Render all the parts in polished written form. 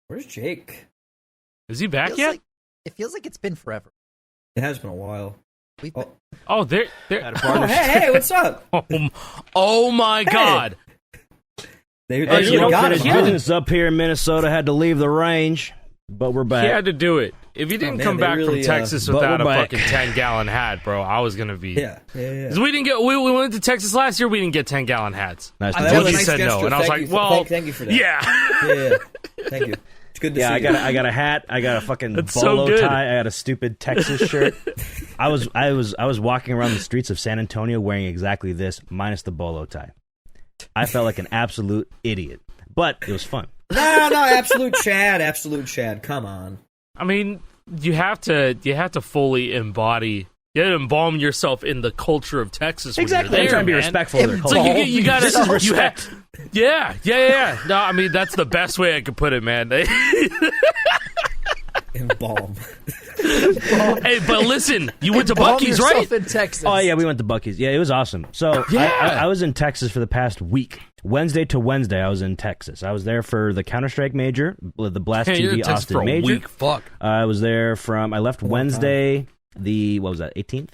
Where's Jake? Is he back yet? It feels like it's been forever. It has been a while. There. Hey, what's up? Oh my God. They got business up here in Minnesota. Had to leave the range, but we're back. He had to do it. If he didn't come back from Texas without a fucking 10-gallon hat, bro, I was gonna be. Yeah. Because we didn't get. We went to Texas last year. We didn't get 10-gallon hats. Nice. Wookie said no, and I was like, "Well, thank you for that." Yeah. Thank you. It's good to see. I got a hat. I got a fucking bolo tie. I got a stupid Texas shirt. I was walking around the streets of San Antonio wearing exactly this, minus the bolo tie. I felt like an absolute idiot, but it was fun. No, absolute Chad. Come on. I mean, you have to fully embody. You have to embalm yourself in the culture of Texas. Exactly. When you're there, I'm trying to be man. respectful of their culture. Like you got this is respect. Yeah. No, I mean that's the best way I could put it, man. Embalm. Hey, but listen, you went to Buc-ee's, right? In Texas. Oh yeah, we went to Buc-ee's. Yeah, it was awesome. So I was in Texas for the past week. Wednesday to Wednesday, I was in Texas. I was there for the Counter-Strike Major, the Blast TV Austin for Major. Week. Fuck. I was there I left Wednesday, the 18th?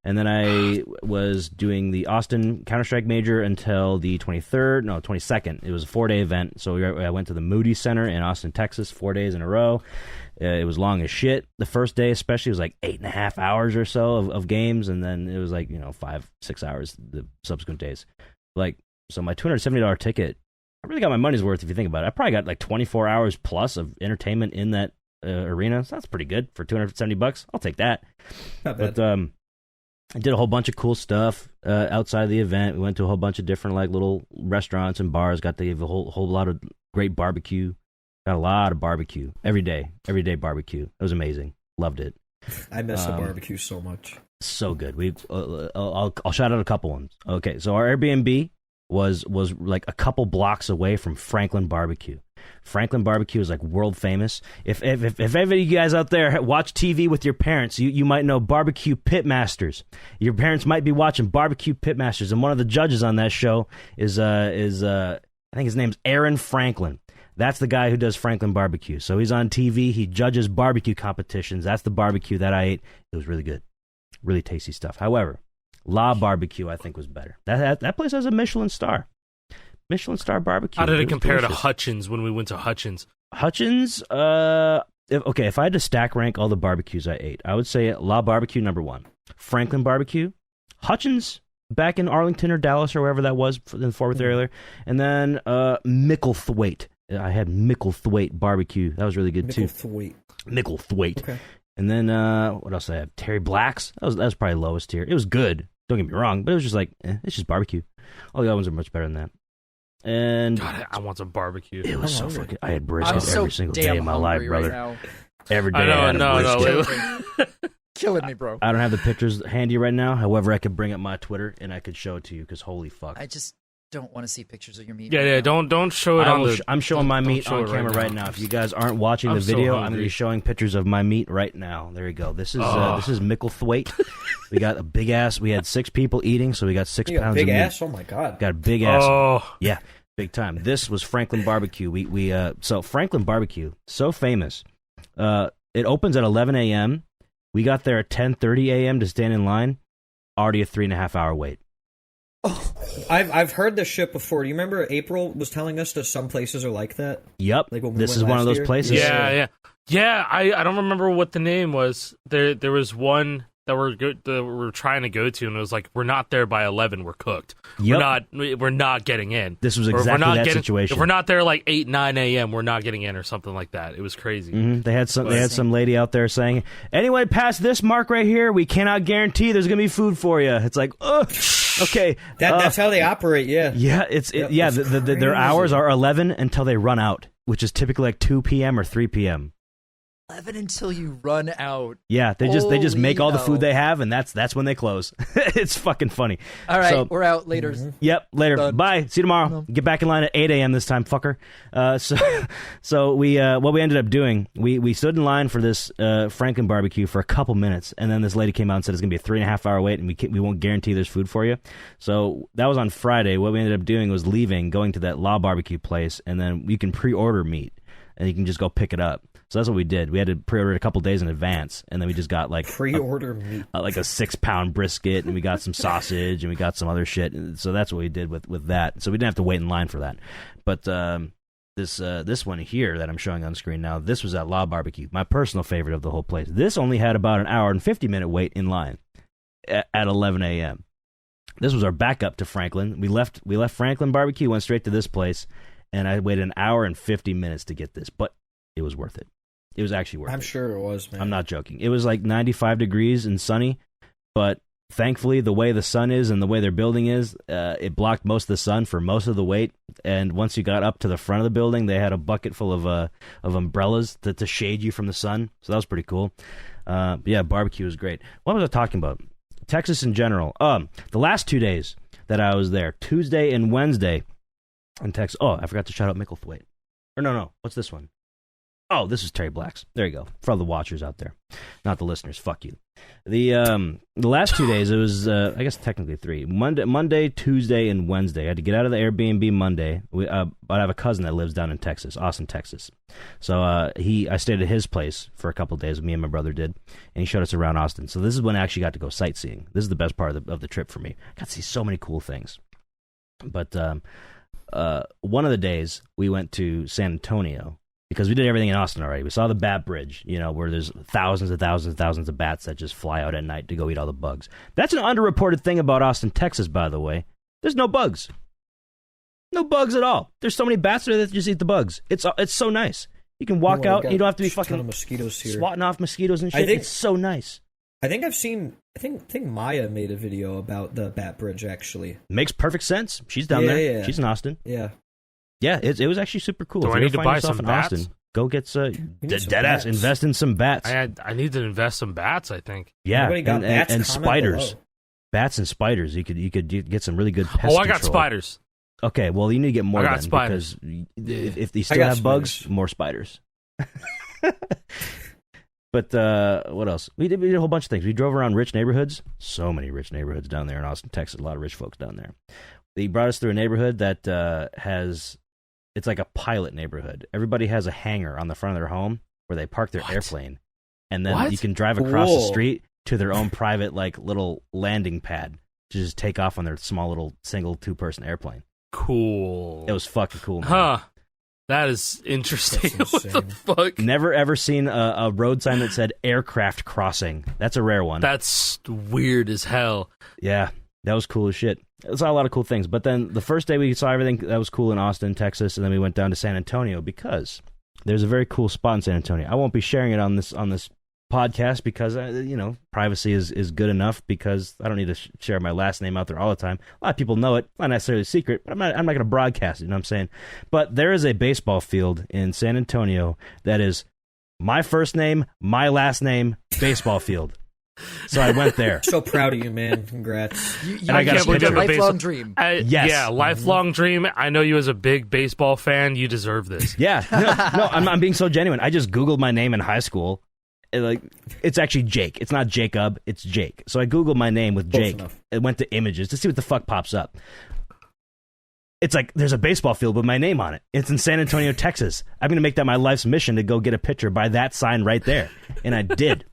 And then I was doing the Austin Counter-Strike Major until the 22nd. It was a 4-day event. So I went to the Moody Center in Austin, Texas, 4 days in a row. It was long as shit. The first day especially was like 8.5 hours or so of games, and then it was like 5-6 hours the subsequent days. So my $270 ticket, I really got my money's worth if you think about it. I probably got like 24 hours plus of entertainment in that arena. So that's pretty good for $270. I'll take that. Not bad. But I did a whole bunch of cool stuff outside of the event. We went to a whole bunch of different little restaurants and bars. Got to give a whole lot of great barbecue. Got a lot of barbecue every day barbecue. It was amazing. Loved it. I miss the barbecue so much. So good. I'll shout out a couple ones. Okay, so our Airbnb was like a couple blocks away from Franklin Barbecue. Franklin Barbecue is like world famous. If any of you guys out there watch TV with your parents, you might know Barbecue Pitmasters. Your parents might be watching Barbecue Pitmasters, and one of the judges on that show is I think his name's Aaron Franklin. That's the guy who does Franklin Barbecue. So he's on TV. He judges barbecue competitions. That's the barbecue that I ate. It was really good, really tasty stuff. However, La Barbecue, I think, was better. That place has a Michelin star. Michelin star barbecue. How did it compare to Hutchins when we went to Hutchins? Hutchins, if I had to stack rank all the barbecues I ate, I would say La Barbecue number 1. Franklin Barbecue. Hutchins, back in Arlington or Dallas or wherever that was in the Fort Worth area. And then Micklethwaite. I had Micklethwaite Barbecue. That was really good, too. Micklethwaite. Okay. And then, what else did I have? Terry Black's. That was probably lowest tier. It was good. Don't get me wrong. But it was just like, it's just barbecue. All the other ones are much better than that. And God, I want some barbecue. It was so fucking. I had brisket every single day of my life, brother. Right every day. I No. Killing me, bro. I don't have the pictures handy right now. However, I could bring up my Twitter and I could show it to you because holy fuck. I just don't want to see pictures of your meat. Yeah. Don't show it I'm showing my meat on camera right now. If you guys aren't watching the video, I'm going to be showing pictures of my meat right now. There you go. This is Micklethwaite. We got a big ass. We had 6 people eating, so we got 6 pounds of meat. Big ass. Oh my god. Got a big ass. Oh yeah. Big time. This was Franklin Barbecue. So Franklin Barbecue, so famous. It opens at 11 a.m. We got there at 10:30 a.m. to stand in line. Already a 3.5 hour wait. Oh, I've heard this shit before. Do you remember April was telling us that some places are like that? Yep. Like when this is one of those places. Yeah. I don't remember what the name was. There was one that we're trying to go to, and it was like, we're not there by 11, we're cooked. Yep. We're not getting in. This was exactly that situation. If we're not there like 8, 9 a.m., we're not getting in, or something like that. It was crazy. Mm-hmm. They had some lady out there saying, anyone past this mark right here, we cannot guarantee there's gonna be food for you. It's like, okay, that's how they operate. Yeah, yeah. Their hours are 11 until they run out, which is typically like 2 p.m. or 3 p.m. 11 until you run out. Yeah, they just make all the food they have, and that's when they close. It's fucking funny. All right, we're out later. Mm-hmm. Yep, later. Done. Bye. See you tomorrow. No. Get back in line at 8 a.m. this time, fucker. So we what we ended up doing, we stood in line for this Franklin Barbecue for a couple minutes, and then this lady came out and said it's gonna be a 3.5 hour wait, and we won't guarantee there's food for you. So that was on Friday. What we ended up doing was going to that La Barbecue place, and then you can pre-order meat. and you can just go pick it up. So that's what we did. We had to pre-order it a couple days in advance, and then we just got like pre-order meat, like a 6-pound brisket, and we got some sausage, and we got some other shit. So that's what we did with that. So we didn't have to wait in line for that. But this one here that I'm showing on screen now, this was at La Barbecue, my personal favorite of the whole place. This only had about an hour and 50-minute wait in line at 11 a.m. This was our backup to Franklin. We left Franklin Barbecue, went straight to this place, and I waited an hour and 50 minutes to get this, but it was worth it. It was actually worth it. I'm sure it was, man. I'm not joking. It was like 95 degrees and sunny, but thankfully the way the sun is and the way their building is, it blocked most of the sun for most of the wait. And once you got up to the front of the building, they had a bucket full of umbrellas to shade you from the sun. So that was pretty cool. Yeah, barbecue was great. What was I talking about? Texas in general. The last 2 days that I was there, Tuesday and Wednesday in Texas. Oh, I forgot to shout out Micklethwaite. Or no. What's this one? Oh, this is Terry Black's. There you go. For all the watchers out there. Not the listeners. Fuck you. The last 2 days, it was, I guess technically 3. Monday, Tuesday, and Wednesday. I had to get out of the Airbnb Monday. I have a cousin that lives down in Texas, Austin, Texas. So I stayed at his place for a couple of days, me and my brother did, and he showed us around Austin. So this is when I actually got to go sightseeing. This is the best part of the trip for me. I got to see so many cool things. But one of the days, we went to San Antonio, because we did everything in Austin already. We saw the Bat Bridge, where there's thousands and thousands and thousands of bats that just fly out at night to go eat all the bugs. That's an underreported thing about Austin, Texas, by the way. There's no bugs. No bugs at all. There's so many bats there that just eat the bugs. It's so nice. You can walk out, and you don't have to be fucking mosquitoes here. Swatting off mosquitoes and shit. It's so nice. I think Maya made a video about the Bat Bridge, actually. Makes perfect sense. She's down there. Yeah. She's in Austin. Yeah. Yeah, it was actually super cool. Do I need to buy some bats? Austin, go get deadass. Invest in some bats. I need to invest some bats, I think. Yeah, and spiders. Below. Bats and spiders. You could get some really good pest control. I got spiders. Okay, well, you need to get more. I got spiders. Because if you still have bugs, more spiders. But what else? We did a whole bunch of things. We drove around rich neighborhoods. So many rich neighborhoods down there in Austin, Texas. A lot of rich folks down there. They brought us through a neighborhood that has... It's like a pilot neighborhood. Everybody has a hangar on the front of their home where they park their airplane. And then you can drive across the street to their own private, like, little landing pad to just take off on their small little single 2-person airplane. Cool. It was fucking cool, man. Huh. That is interesting. What the fuck? Never ever seen a road sign that said aircraft crossing. That's a rare one. That's weird as hell. Yeah. That was cool as shit. It was a lot of cool things. But then the first day we saw everything that was cool in Austin, Texas, and then we went down to San Antonio because there's a very cool spot in San Antonio. I won't be sharing it on this podcast because privacy is good enough because I don't need to share my last name out there all the time. A lot of people know it, not necessarily secret, but I'm not going to broadcast it. You know what I'm saying? But there is a baseball field in San Antonio that is my first name, my last name, baseball field. So I went there. So proud of you, man. Congrats. And I got a lifelong dream. Yes. Yeah, lifelong dream. I know you as a big baseball fan. You deserve this. Yeah. No, I'm being so genuine. I just Googled my name in high school. It's actually Jake. It's not Jacob. It's Jake. So I Googled my name with Jake. It went to images to see what the fuck pops up. It's like there's a baseball field with my name on it. It's in San Antonio, Texas. I'm going to make that my life's mission to go get a picture by that sign right there. And I did.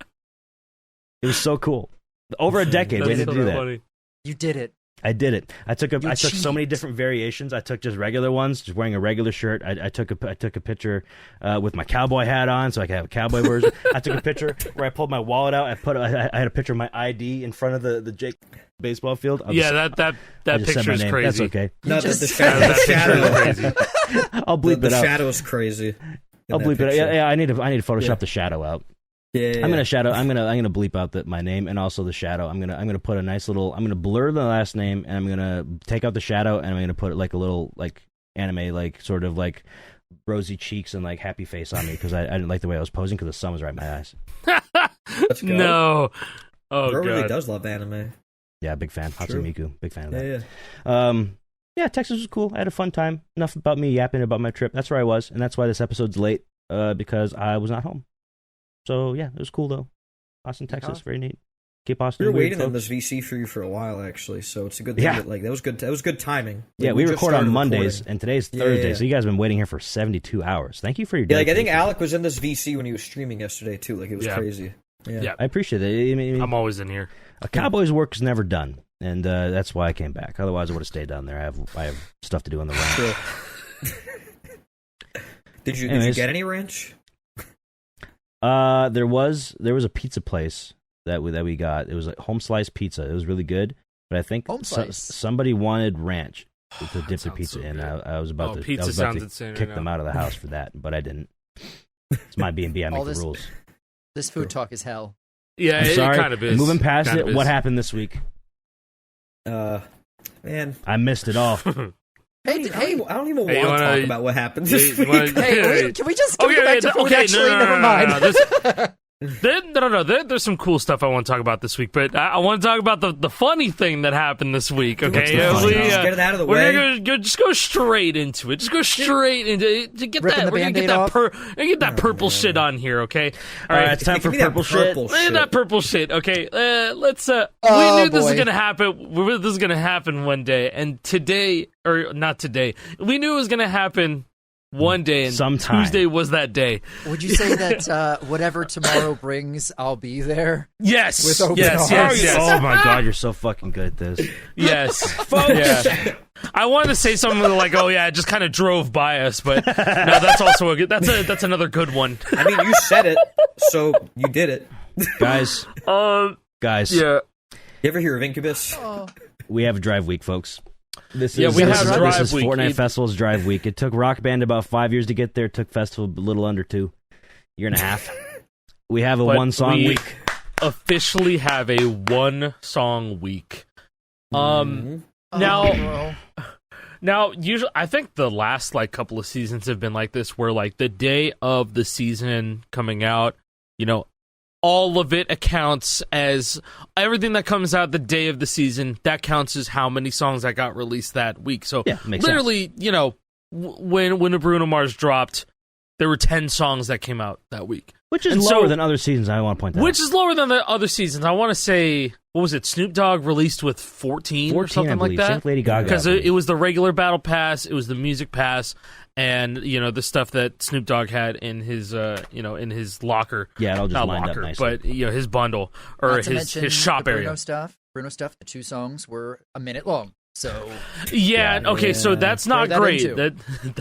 It was so cool. Over a decade waiting to do that. Funny. You did it. I did it. I took so many different variations. I took just regular ones, just wearing a regular shirt. I took a picture with my cowboy hat on, so I could have a cowboy version. I took a picture where I pulled my wallet out. I had a picture of my ID in front of the Jake baseball field. That picture is crazy. That's okay. No, the shadow is crazy. I'll bleep it out. The shadow is crazy. I'll bleep it out. Yeah, I need to Photoshop the shadow out. Yeah. I'm gonna bleep out my name and also the shadow. I'm gonna put a nice little. I'm gonna blur the last name and I'm gonna take out the shadow and I'm gonna put like a little like anime like sort of like rosy cheeks and like happy face on me because I didn't like the way I was posing because the sun was right in my eyes. Let's go. No. Oh Bro god. really does love anime. Yeah, big fan. Hatsune big fan of that. Yeah. Yeah, Texas was cool. I had a fun time. Enough about me yapping about my trip. That's where I was, and that's why this episode's late because I was not home. So, yeah, it was cool, though. Austin, Texas, very neat. Keep Austin. We were weird, waiting on folks. this VC for you for a while, actually. So it's a good thing. Yeah. That was good. That was good timing. Yeah, we just record on started Mondays, recording. and today's Yeah, Thursday, yeah. so you guys have been waiting here for 72 hours. Thank you for your Yeah, like I dedication. think Alec was in this VC when he was streaming yesterday too. Like it was Yeah. crazy. Yeah. I appreciate it. I mean, I'm always in here. a Cowboy's work is never done, and that's why I came back. Otherwise, I would have stayed down there. I have stuff to do on the ranch. True. Did you Anyways. get any ranch? There was a pizza place that we got. It was like home slice pizza. It was really good, but I think Home slice. somebody wanted ranch to dip their sounds pizza so in. good. I was about to Pizza I was about sounds to insane kick right them now. out of the house for that, but I didn't. It's my B&B. I make All the this- rules. This food talk is hell. Yeah, I'm it sorry. kind of is. Moving past Kind it, of what is. happened this week? Man, I missed it all. Hey, I don't even Hey, you want to wanna- talk about what happened You this week. wanna- hey, can we just go back to food? Actually, never mind. There's some cool stuff I want to talk about this week, but I want to talk about the funny thing that happened this week. Okay, What's the funny? Just get it out of the way. We're gonna just go straight into it. Just go straight into it. To get Ripping that, the we're gonna get Band-Aid that off? purple shit on here. Okay, All right, it's time for Give me that purple shit. purple Look at shit. that purple shit. Okay, let's. We Oh, knew this was boy. gonna happen. We knew this was gonna happen one day, and today, or not today, we knew it was gonna happen one day, and Sometime. Tuesday was that day. Would you say that whatever tomorrow brings, I'll be there? Yes, With open yes, arms. yes, yes. Oh my god, you're so fucking good at this. Yes, yeah. I wanted to say something like, "Oh yeah, it just kind of drove by us," but no, that's also a good. That's another good one. I mean, you said it, so you did it. Guys, guys, yeah. You ever hear of Incubus? we have a drive week, folks. This Yeah, is, we this have is, drive this is week. Fortnite It- Festival's drive week. It took Rock Band about 5 years to get there. It took Festival a little under 2. Year and a half. We have a But one-song we week. Officially have a one song week. Now- bro. Now, usually, I think the last couple of seasons have been like this, where the day of the season coming out, all of it accounts as everything that comes out the day of the season. That counts as how many songs that got released that week. So, Yeah, makes literally, when the Bruno Mars dropped, there were 10 songs that came out that week, Which is and lower so- than other seasons, I want to point that which out. is lower than the other seasons. I want to say, what was it? Snoop Dogg released with 14 or 14, something I like believe. Same that. with Lady Gaga. Because I believe. it was the regular battle pass, it was the music pass, and the stuff that Snoop Dogg had in his in his locker. Yeah, it all just Not lined locker, up nicely. but his bundle or Not to his mention shop the area. Bruno stuff. The 2 songs were a minute long. So Yeah, okay, so that's not Throw that great. into.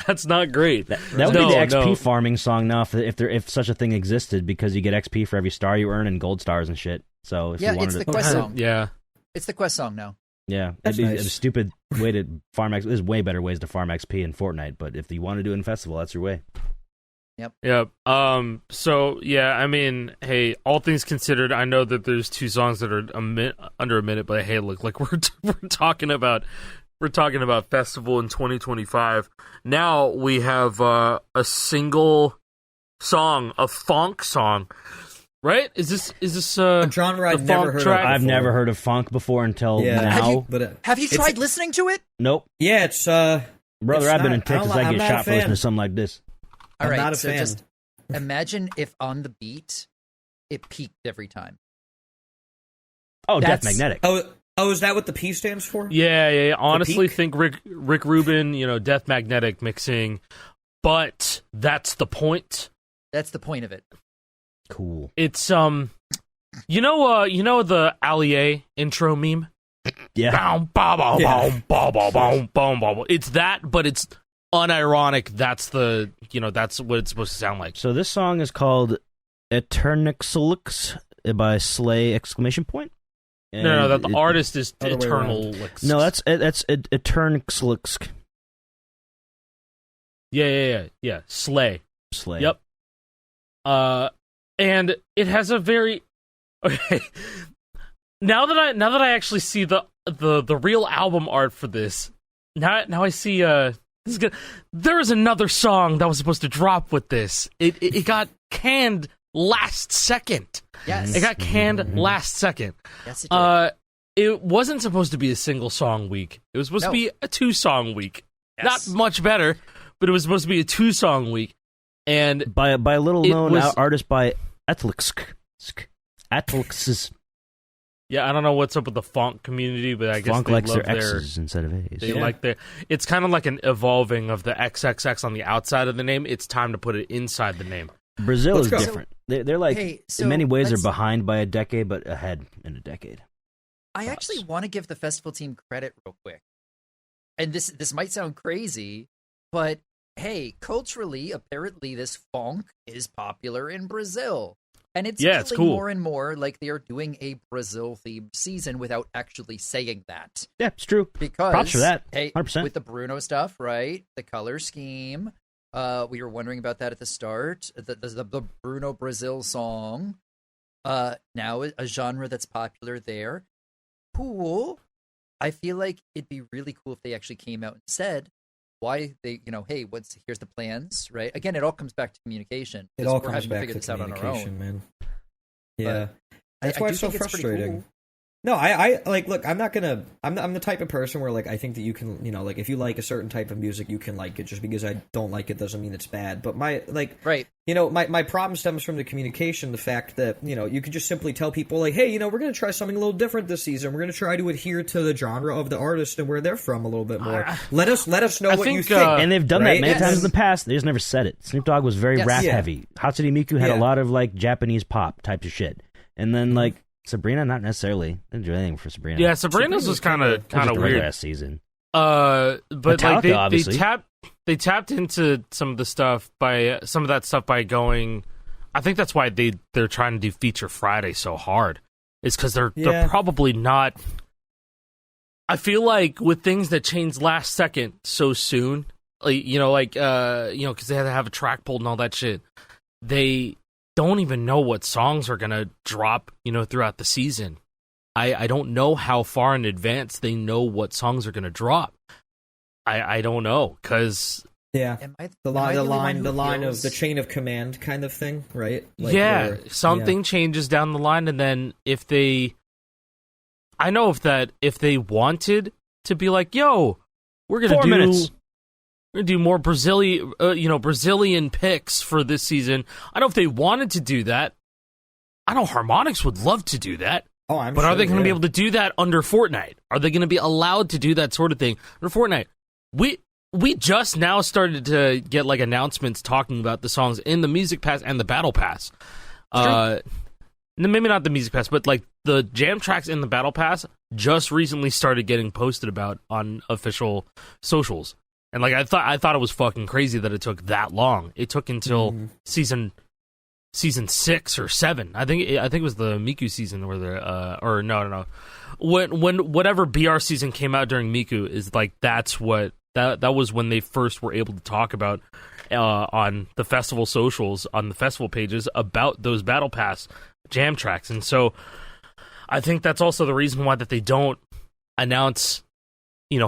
That's not great. That would No, be the XP no. farming song now, if such a thing existed, because you get XP for every star you earn and gold stars and shit. So if yeah, you wanted it's the to, quest song. Yeah. It's the quest song now. yeah, That's it'd be nice. a stupid way to farm XP. There's way better ways to farm XP in Fortnite, but if you want to do it in Festival, that's your way. Yep. So yeah, I mean, hey, all things considered, I know that there's 2 songs that are under a minute, but hey, look, we're talking about Festival in 2025. Now we have a single song, a funk song, right? Is this A genre I've the never funk heard track? of. I've before. never heard of funk before until Yeah. now. Have you- But Have you It's- tried listening to it? Nope, yeah, it's brother. It's I've been not- in Texas. I I'm get not a shot for fan. listening to something like this. All I'm right, not a so fan. just imagine if on the beat it peaked every time. Oh, Death That's- Magnetic. Oh, is that what the P stands for? Yeah. Honestly, peak? think Rick Rubin, Death Magnetic mixing, but that's the point. That's the point of it. Cool. It's the Allier intro meme. Yeah. Boom, bow, bow, Yeah. boom, bow, bow, boom, boom, bow, bow. It's that, but it's unironic. That's that's what it's supposed to sound like. So this song is called Eternixlux by Slay exclamation point. No, that the it- artist is Other way Eternal. No, that's Eternixlux. Yeah. Slay. Slay. Yep. And it has a very okay. Now that I actually see the real album art for this, now I see this is good. There is another song that was supposed to drop with this. It got canned last second. Yes. It got canned last second. Yes, it did. It wasn't supposed to be a single song week. It was supposed to No. be a 2-song week. Yes. Not much better, but it was supposed to be a 2-song week. And By a little It known was- artist by Atlix. Atlix's. Yeah, I don't know what's up with the funk community, but I guess Funk they likes love their X's instead of A's. They like their. It's kind of like an evolving of the XXX on the outside of the name. It's time to put it inside the name. Brazil Let's is go. different. They're like, Hey, so in many ways, they're let's- behind by a decade, but ahead in a decade. I actually want to give the festival team credit real quick. And this might sound crazy, but hey, culturally, apparently this funk is popular in Brazil. And it's Yeah, it's feeling cool. more and more like they are doing a Brazil-themed season without actually saying that. Yeah, it's true. Because, Props for that. hey, 100%. with the Bruno stuff, right? The color scheme. We were wondering about that at the start. The Bruno Brazil song. Now a genre that's popular there. Cool. I feel like it'd be really cool if they actually came out and said why they, hey, here's the plans, right? Again, it all comes back to communication. It all We're comes having to back figure to this out on our communication, own. man. Yeah, that's I why do it's so think it's pretty frustrating. cool. No, I like. Look, I'm not gonna. I'm the type of person where like I think that you can, like if you like a certain type of music, you can like it. Just because I don't like it doesn't mean it's bad. But my Right. my problem stems from the communication. The fact that you could just simply tell people like, hey, we're gonna try something a little different this season. We're gonna try to adhere to the genre of the artist and where they're from a little bit more. Let us know what you think. And they've done right? that many Yes. times in the past. They just never said it. Snoop Dogg was very Yes. rap Yeah. heavy. Hatsune Miku had Yeah. a lot of like Japanese pop types of shit. And then like Sabrina, not necessarily. Didn't do anything for Sabrina. Yeah, Sabrina's was kind of weird. Last season. But Metallica, like they obviously. tapped into some of the stuff by some of that stuff by going. I think that's why they're trying to do Feature Friday so hard. Is because they're probably not. I feel like with things that change last second so soon, like because they had to have a track pulled and all that shit, they don't even know what songs are gonna drop, throughout the season. I don't know how far in advance they know what songs are gonna drop. I don't know, because the line of the chain of command kind of thing, right? Something changes down the line, and then if they wanted to be like, yo, we're gonna 4 minutes. We're gonna do more Brazilian picks for this season. I know if they wanted to do that, I know Harmonix would love to do that. Oh, I'm but sure, are they going to be able to do that under Fortnite? Are they going to be allowed to do that sort of thing under Fortnite? We just now started to get like announcements talking about the songs in the Music Pass and the Battle Pass. Maybe not the Music Pass, but like the jam tracks in the Battle Pass just recently started getting posted about on official socials. And like I thought it was fucking crazy that it took that long. It took until season 6 or 7. I think it was the Miku season where no. When whatever BR season came out during Miku is like that was when they first were able to talk about on the festival socials, on the festival pages, about those Battle Pass jam tracks. And so I think that's also the reason why that they don't announce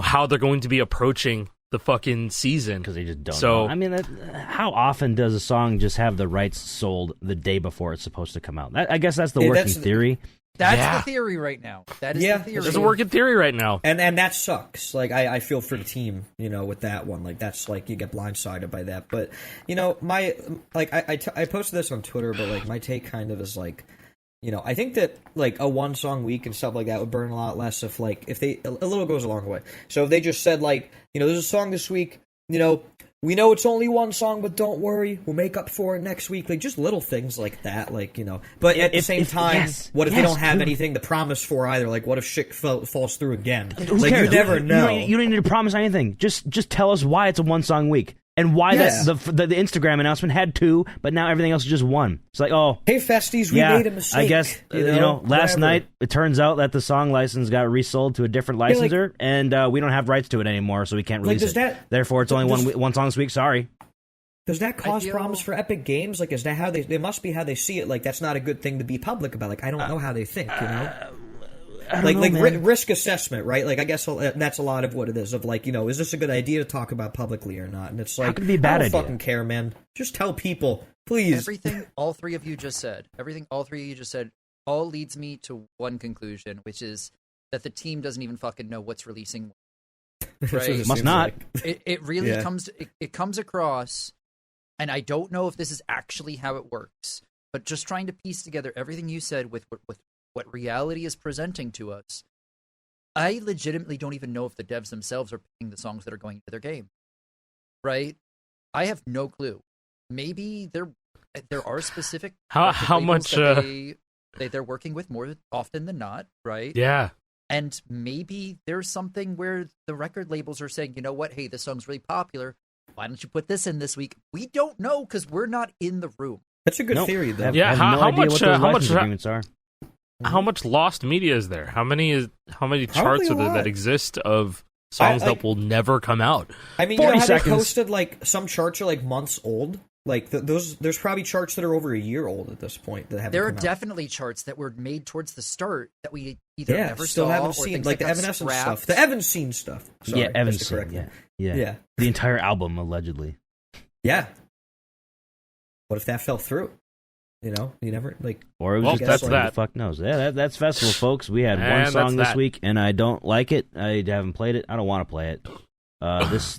how they're going to be approaching the fucking season, because they just don't know. I mean, how often does a song just have the rights sold the day before it's supposed to come out? I guess that's the working theory. That's the theory right now. That is the theory. There's a working theory right now. And that sucks. Like, I feel for the team, with that one. Like, that's, like, you get blindsided by that. But, I posted this on Twitter, but, like, my take kind of is, like, I think that, like, a one-song week and stuff like that would burn a lot less if they... A little goes a long way. So if they just said, like, there's a song this week, we know it's only one song, but don't worry, we'll make up for it next week. Like, just little things like that, like, But at the same time, what if they don't have anything to promise for either? Like, what if shit falls through again? Who like, cares? you never know. You don't need to promise anything. Just tell us why it's a one-song week. And why the Instagram announcement had 2, but now everything else is just 1. It's like, hey, Festies, we made a mistake. I guess, last night, it turns out that the song license got resold to a different licensor, and we don't have rights to it anymore, so we can't release it. Therefore, it's only one song this week. Sorry. Does that cause problems for Epic Games? Like, is that how they must be how they see it? Like, that's not a good thing to be public about. Like, I don't know how they think, risk assessment, right? Like, I guess that's a lot of what it is. Of like, is this a good idea to talk about publicly or not? And it's like, how could it be a bad I don't idea? fucking care, man. Just tell people, please. Everything all three of you just said, all leads me to one conclusion, which is that the team doesn't even fucking know what's releasing. Right? Must not. It really comes across, and I don't know if this is actually how it works, but just trying to piece together everything you said with what reality is presenting to us, I legitimately don't even know if the devs themselves are picking the songs that are going into their game. Right? I have no clue. Maybe there are specific how much they're working with more often than not, right? Yeah. And maybe there's something where the record labels are saying, you know what, hey, this song's really popular. Why don't you put this in this week? We don't know because we're not in the room. That's a good theory, though. Yeah, I have no idea what those license agreements are. How much lost media is there? How many charts are there that exist of songs that will never come out? I mean, 40 you know how seconds. they posted, like, some charts are, like, months old? Like, there's probably charts that are over a year old at this point that haven't There are come out. definitely charts that were made towards the start that we either never still saw haven't or seen, things like that the got Evanescence scrapped. stuff. The Evanescence stuff. Sorry, Yeah, just to correct Evanescence. you. Yeah. The entire album, allegedly. Yeah. What if that fell through? You know, you never, like... Or it was Well, just that's who that. the fuck knows. Yeah, that's festival, folks. We had one And song that's this that. week, and I don't like it. I haven't played it. I don't want to play it.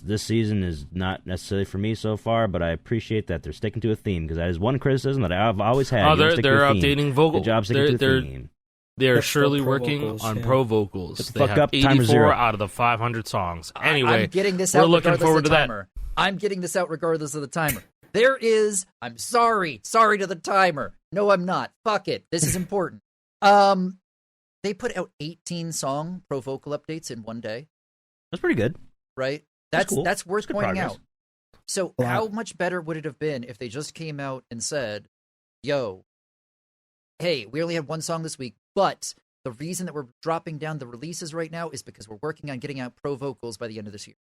This season is not necessarily for me so far, but I appreciate that they're sticking to a theme, because that is one criticism that I've always had. Oh, You don't they're stick to a theme. updating vocal. Good job sticking to a theme. They're That's surely for pro working vocals, on yeah. pro vocals. Get the They fuck have up, timer 84 zero. out of the 500 songs. Anyway, I'm getting this we're out looking regardless forward of to the that. timer. I'm getting this out regardless of the timer. There is, I'm sorry to the timer. No, I'm not. Fuck it. This is important. They put out 18 song pro vocal updates in one day, That's pretty good. right? That's That's cool. that's worth Good pointing progress. out. So Wow. how much better would it have been if they just came out and said, yo, hey, we only have one song this week, but the reason that we're dropping down the releases right now is because we're working on getting out pro vocals by the end of this year.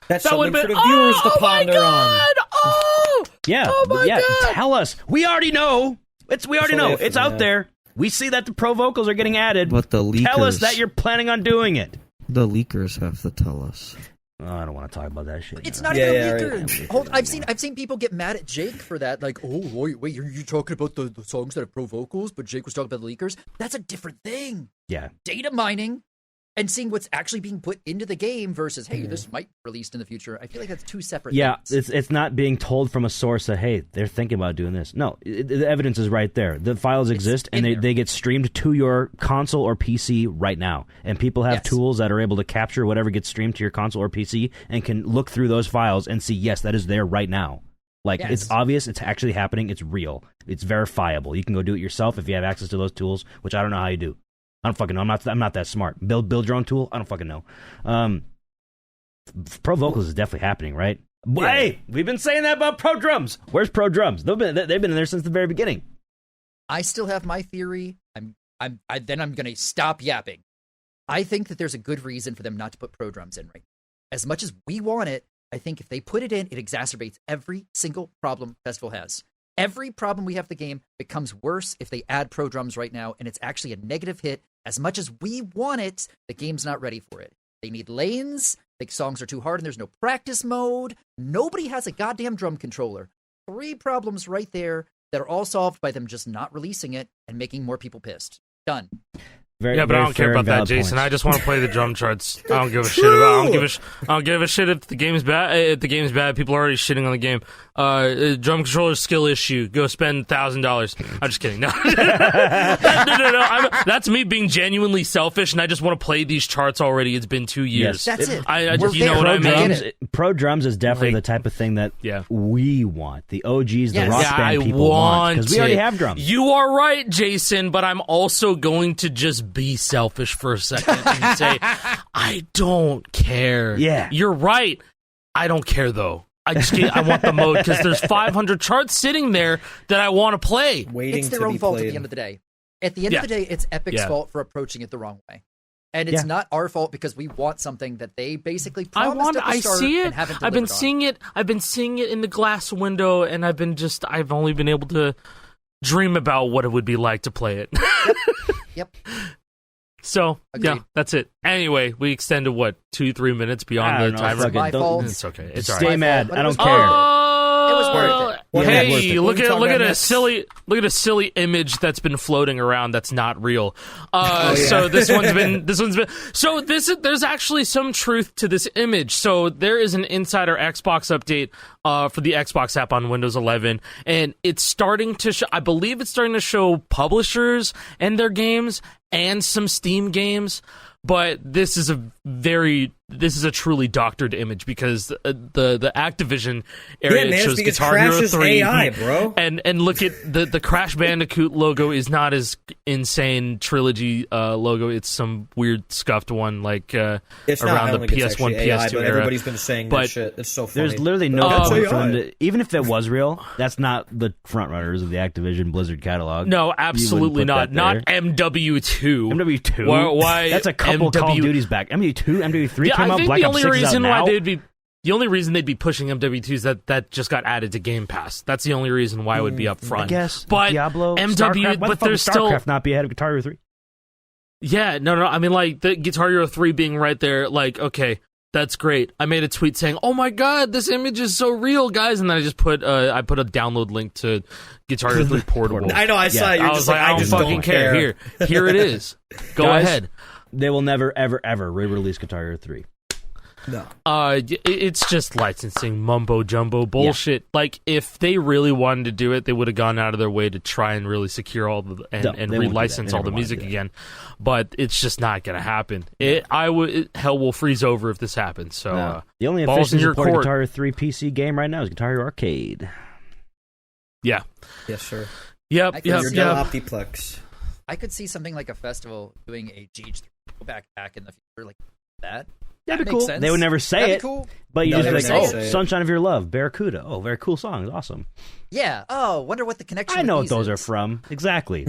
That's That something would've for been- the viewers to oh my ponder on. God! Oh! Yeah, Oh my yeah. God! Tell us. We already know. We already know. only It's for out that. there. We see that the pro vocals are getting added. But the Tell us leakers- that you're planning on doing it. The leakers have to tell us. Oh, I don't want to talk about that shit. It's now. not Yeah, even yeah, a right. leaker. Hold, I've seen people get mad at Jake for that. Like, oh wait, you're talking about the songs that have pro vocals, but Jake was talking about the leakers. That's a different thing. Yeah. Data mining and seeing what's actually being put into the game versus, hey, this might be released in the future. I feel like that's two separate Yeah, things. it's not being told from a source that, hey, they're thinking about doing this. No, the evidence is right there. The files exist, and in there. they get streamed to your console or PC right now. And people have Yes. tools that are able to capture whatever gets streamed to your console or PC and can look through those files and see, yes, that is there right now. Like, Yes. it's obvious, it's actually happening, it's real. It's verifiable. You can go do it yourself if you have access to those tools, which I don't know how you do. I don't fucking know. I'm not that smart. Build your own tool? I don't fucking know. Pro vocals is definitely happening, right? Yeah. Hey, we've been saying that about pro drums. Where's pro drums? They've been in there since the very beginning. I still have my theory. I'm gonna stop yapping. I think that there's a good reason for them not to put pro drums in right now. As much as we want it, I think if they put it in, it exacerbates every single problem Festival has. Every problem we have with the game becomes worse if they add pro drums right now, and it's actually a negative hit. As much as we want it, the game's not ready for it. They need lanes, the songs are too hard, and there's no practice mode. Nobody has a goddamn drum controller. 3 problems right there that are all solved by them just not releasing it and making more people pissed. Done. Very, Yeah, but I very don't care fair about and that, valid Jason. points. I just want to play the drum charts. I don't give a shit about. I don't give a shit if the game's bad. If the game's bad, people are already shitting on the game. Drum controller skill issue. Go spend $1,000. I'm just kidding. No, no. That's me being genuinely selfish, and I just want to play these charts already. It's been 2 years. Yes. That's it. I We're you know there. what I Pro mean? drums- Pro drums is definitely Like- the type of thing that Yeah. we want. The OGs, the Yes. rock Yeah, band I people want. Because we already it. have drums. You are right, Jason, but I'm also going to just be selfish for a second and say, I don't care. Yeah. You're right. I don't care, though. I want the mode because there's 500 charts sitting there that I want to play. Waiting It's to their own be fault played. at the end of the day. At the end Yeah. of the day, it's Epic's Yeah. fault for approaching it the wrong way. And it's Yeah. not our fault because we want something that they basically promised at the I start see and it. haven't I've been delivered on. seeing it. I've been seeing it in the glass window, and I've only been able to dream about what it would be like to play it. Yep. So, yeah, Agreed. that's it. Anyway, we extended, 2-3 minutes I beyond don't the know, timer? fuck it, My don't- fault. It's okay. It's all Stay right. mad. but I it was don't care. It was worth it. Hey, look at a silly image that's been floating around that's not real. So there's actually some truth to this image. So there is an insider Xbox update for the Xbox app on Windows 11, and it's starting to I believe it's starting to show publishers and their games and some Steam games. But this is a truly doctored image because the Activision area shows Guitar Hero 3, AI, bro. And look at the Crash Bandicoot logo is not as insane trilogy logo. It's some weird scuffed one like it's around the PS1 AI, PS2 but era. everybody's been saying that shit. It's so funny. There's literally no point for them to, even if that was real, that's not the frontrunners of the Activision Blizzard catalog. No, absolutely not. Not MW2. MW2. Why? That's a couple Call of Duties back. MW2, MW3 came out. Black Ops 6 is out now. The only reason they'd be pushing MW2 is that just got added to Game Pass. That's the only reason why it would be up front. I guess. But Diablo, MW, StarCraft, but there's still StarCraft not be ahead of Guitar Hero 3. Yeah, no. I mean, like the Guitar Hero 3 being right there. Like, okay, that's great. I made a tweet saying, "Oh my god, this image is so real, guys!" And then I just put a download link to Guitar Hero 3 Portable. I know. I saw it. You're I was like, I just don't fucking care. Here it is. Go Guys, ahead. They will never, ever, ever re-release Guitar Hero 3. No. It's just licensing mumbo jumbo bullshit. Yeah. Like if they really wanted to do it, they would have gone out of their way to try and really secure all the and relicense all the music again. But it's just not going to happen. Hell will freeze over if this happens. So the only officially supported Guitar Hero 3 PC game right now is Guitar Hero Arcade. Yeah. Yes, sir. Yep. Your Dell Optiplex. I could see something like a festival doing a GH3 back in the future like that. That'd be cool. Sense. They would never say it, cool. But you just like, say Sunshine of Your Love, Barracuda. Oh, very cool song. Awesome. Yeah. Oh, wonder what the connection. I know what those are from. Exactly.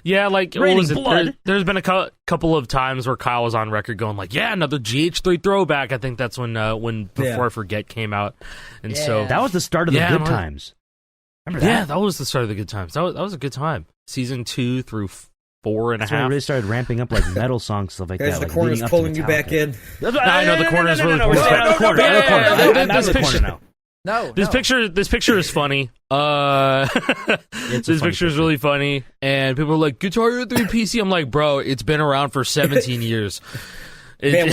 Yeah, like Raining Blood. There's been a couple of times where Kyle was on record going like, "Yeah, another GH3 throwback." I think that's when Before I Forget came out, and so that was the start of the good times. Remember that? Yeah, that was the start of the good times. That was a good time. Season 2 through 4.5. That's when I really started ramping up like metal songs, stuff like Guys, that. The corner's pulling you back in. I know the corner's really pulling you back in. I'm out of the corner now. No, this picture is funny. This picture is really funny, and people are like, "Guitar Hero 3 PC." I'm like, bro, it's been around for 17 years. Man,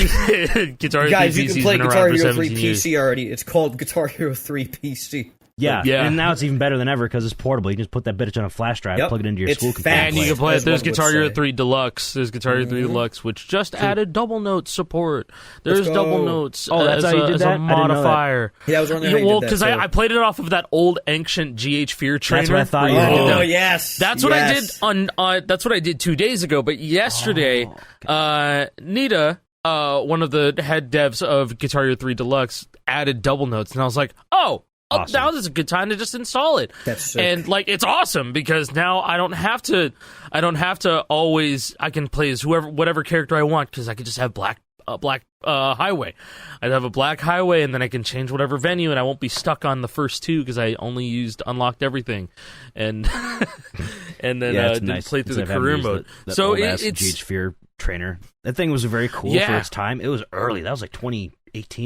Guitar Hero guys, 3 you PC can play been Guitar around for Hero 3 17 years. PC already. It's called Guitar Hero 3 PC. Yeah, and now it's even better than ever because it's portable. You can just put that bitch on a flash drive, plug it into your school computer. And you can play it. There's Guitar Hero 3 Deluxe. There's Guitar Hero 3 Deluxe, which just added double note support. There's double notes that's how you did that? as a modifier. Yeah, I was wondering how you did that, because I played it off of that old ancient GH Fear trainer. That's what I thought you were doing. Oh, yes. That's what I did that's what I did 2 days ago. But yesterday, Nita, one of the head devs of Guitar Hero 3 Deluxe, added double notes, and I was like, awesome. Now is a good time to just install it. That's sick. And like it's awesome because now I don't have to always. I can play as whatever character I want because I could just have black highway. I'd have a black highway, and then I can change whatever venue, and I won't be stuck on the first two because I only unlocked everything, and and then didn't play through the career mode. So it's GH Fear trainer. That thing was very cool for its time. It was early. That was like 2018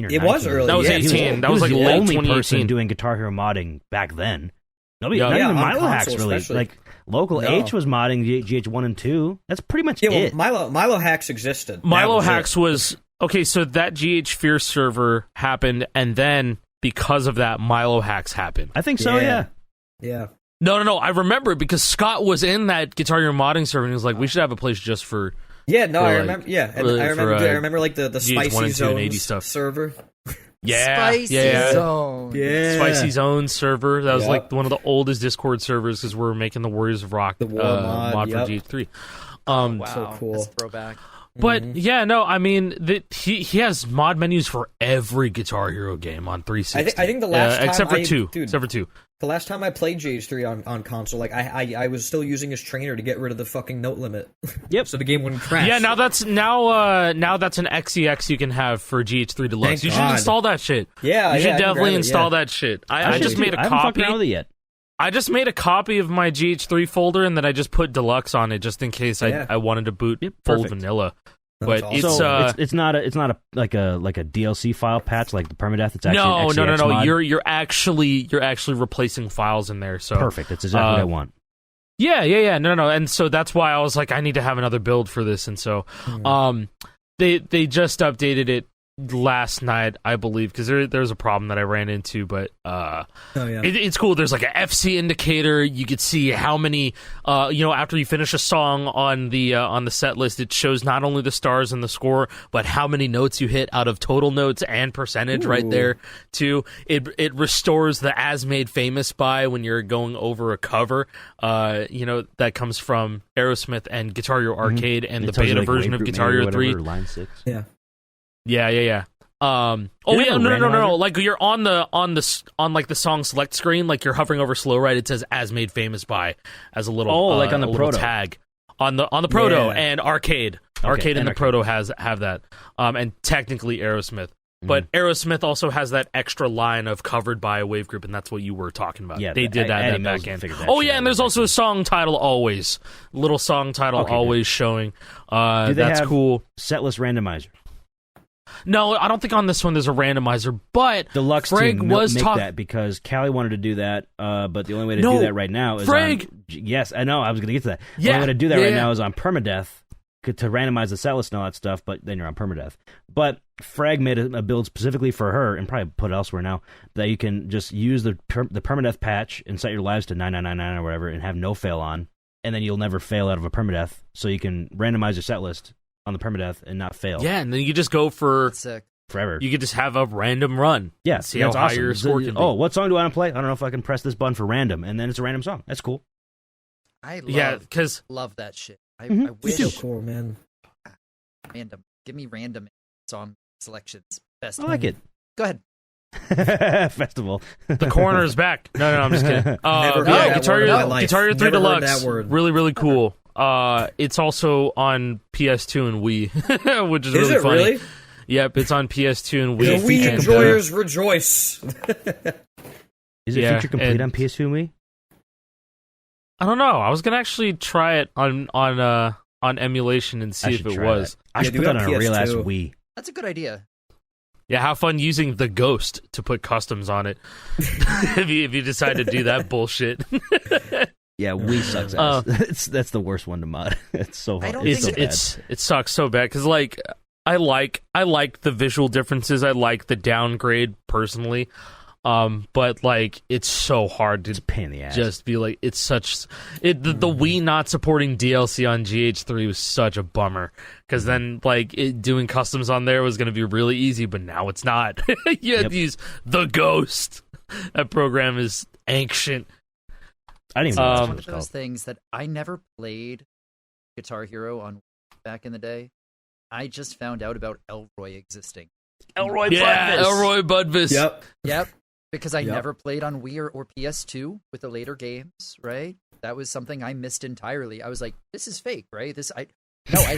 or 19. It was early. That was 18. That was like the late only 2018. person doing Guitar Hero modding back then. Not even on Milo Hacks console, really. especially. Like Local H was modding GH 1 and 2. That's pretty much it. Milo Hacks existed. Milo Hacks was okay. So that GH Fear server happened, and then because of that, Milo Hacks happened. I think so. Yeah. No. I remember it because Scott was in that Guitar Hero modding server, and he was like, "We should have a place just for." Yeah, no, I remember. Yeah, and I remember like the Spicy Zone stuff. server. Spicy Zone. Yeah. Spicy Zone server. That was like one of the oldest Discord servers because we're making the Warriors of Rock mod for GH3. Wow, so cool. That's throwback. But I mean, he has mod menus for every Guitar Hero game on 360. I think the last time except for two. The last time I played GH3 on console, like I was still using his trainer to get rid of the fucking note limit. Yep. So the game wouldn't crash. Yeah, now that's an XEX you can have for GH3 Deluxe. You should install that shit. Yeah, you should definitely install that shit. I just made a copy. I haven't fucked around with it yet. I just made a copy of my GH3 folder and then I just put Deluxe on it just in case I wanted to boot full vanilla. But awesome. it's it's not a like a DLC file patch like the permadeath. It's actually no. mod. You're actually replacing files in there. So perfect. That's exactly what I want. Yeah. No. And so that's why I was like, I need to have another build for this. And so, they just updated it last night, I believe, because there's a problem that I ran into, but it's cool. There's like a FC indicator. You could see how many after you finish a song on the set list, it shows not only the stars and the score, but how many notes you hit out of total notes and percentage. Right there too. It restores the as made famous by when you're going over a cover that comes from Aerosmith and Guitar Hero Arcade and the beta version of Guitar Hero 3 line 6. Yeah. You No. Like you're on like the song select screen, like you're hovering over slow right. It says "as made famous by" as a little like on the proto tag on the proto and arcade. Arcade and the proto have that. And technically Aerosmith, but Aerosmith also has that extra line of covered by a wave group, and that's what you were talking about. Yeah, they did that back end. And there's also a song title always, little song title always showing. Do they that's have cool. Setlist randomizer. No, I don't think on this one there's a randomizer, but Deluxe Frag team was make that because Callie wanted to do that, but the only way to do that right now is Frag! Yes, I know, I was going to get to that. The Yeah, only way to do that right now is on permadeath to randomize the set list and all that stuff, but then you're on permadeath. But Frag made a build specifically for her, and probably put it elsewhere now, that you can just use the permadeath patch and set your lives to 9999 or whatever and have no fail on, and then you'll never fail out of a permadeath, so you can randomize your set list on the permadeath and not fail. Yeah, and then you just go for forever. You could just have a random run. Yeah, see how high your score can be. Oh, what song do I want to play? I don't know if I can press this button for random, and then it's a random song. That's cool. I love that shit. I wish. It's so cool, man. Random. Give me random song selections. Best. I like it. Go ahead. Festival. The corner's back. No, I'm just kidding. Guitar Hero 3 Deluxe. Really, really cool. It's also on PS2 and Wii, which is really funny. Really? Yep, it's on PS2 and Wii. The Wii enjoyers rejoice. Is it feature complete on PS2 and Wii? I don't know. I was gonna actually try it on emulation and see if it was. I should put that on a real ass Wii. That's a good idea. Yeah, have fun using the Ghost to put customs on it. if you decide to do that bullshit. Yeah, Wii sucks ass. That's the worst one to mod. It's so hard. It sucks so bad because like I like the visual differences. I like the downgrade personally. But like it's so hard to it's a pain in the ass. Just be like the Wii not supporting DLC on GH3 was such a bummer because then like doing customs on there was going to be really easy, but now it's not. You have to use the Ghost. That program is ancient. I didn't even know one of those things that I never played Guitar Hero on back in the day. I just found out about Elroy existing. Elroy Budvis. Yep. Because I never played on Wii or PS2 with the later games, right? That was something I missed entirely. I was like, this is fake, right? I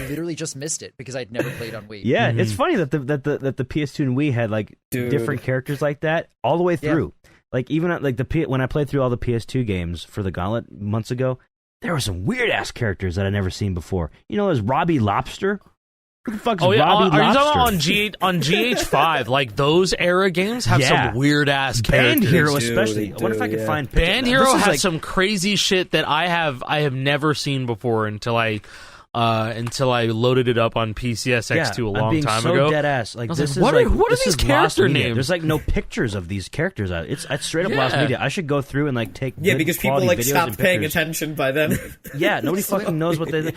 literally just missed it because I'd never played on Wii. Yeah, it's funny that the PS2 and Wii had like different characters like that all the way through. Yeah. Like even like when I played through all the PS2 games for the Gauntlet months ago, there were some weird ass characters that I'd never seen before. You know, there's Robbie Lobster. Who the fuck's Robbie Lobster? Are you talking about on GH5? Like those era games have some weird ass characters. Band Hero especially. I wonder if I could find pictures. Band Hero has some crazy shit that I have never seen before until I loaded it up on PCSX2 a long time so ago. Dead ass. Like, this what are these character names? There's like no pictures of these characters out. It's straight up lost media. I should go through and like take because people like stopped paying attention by then. Yeah, nobody fucking knows what they.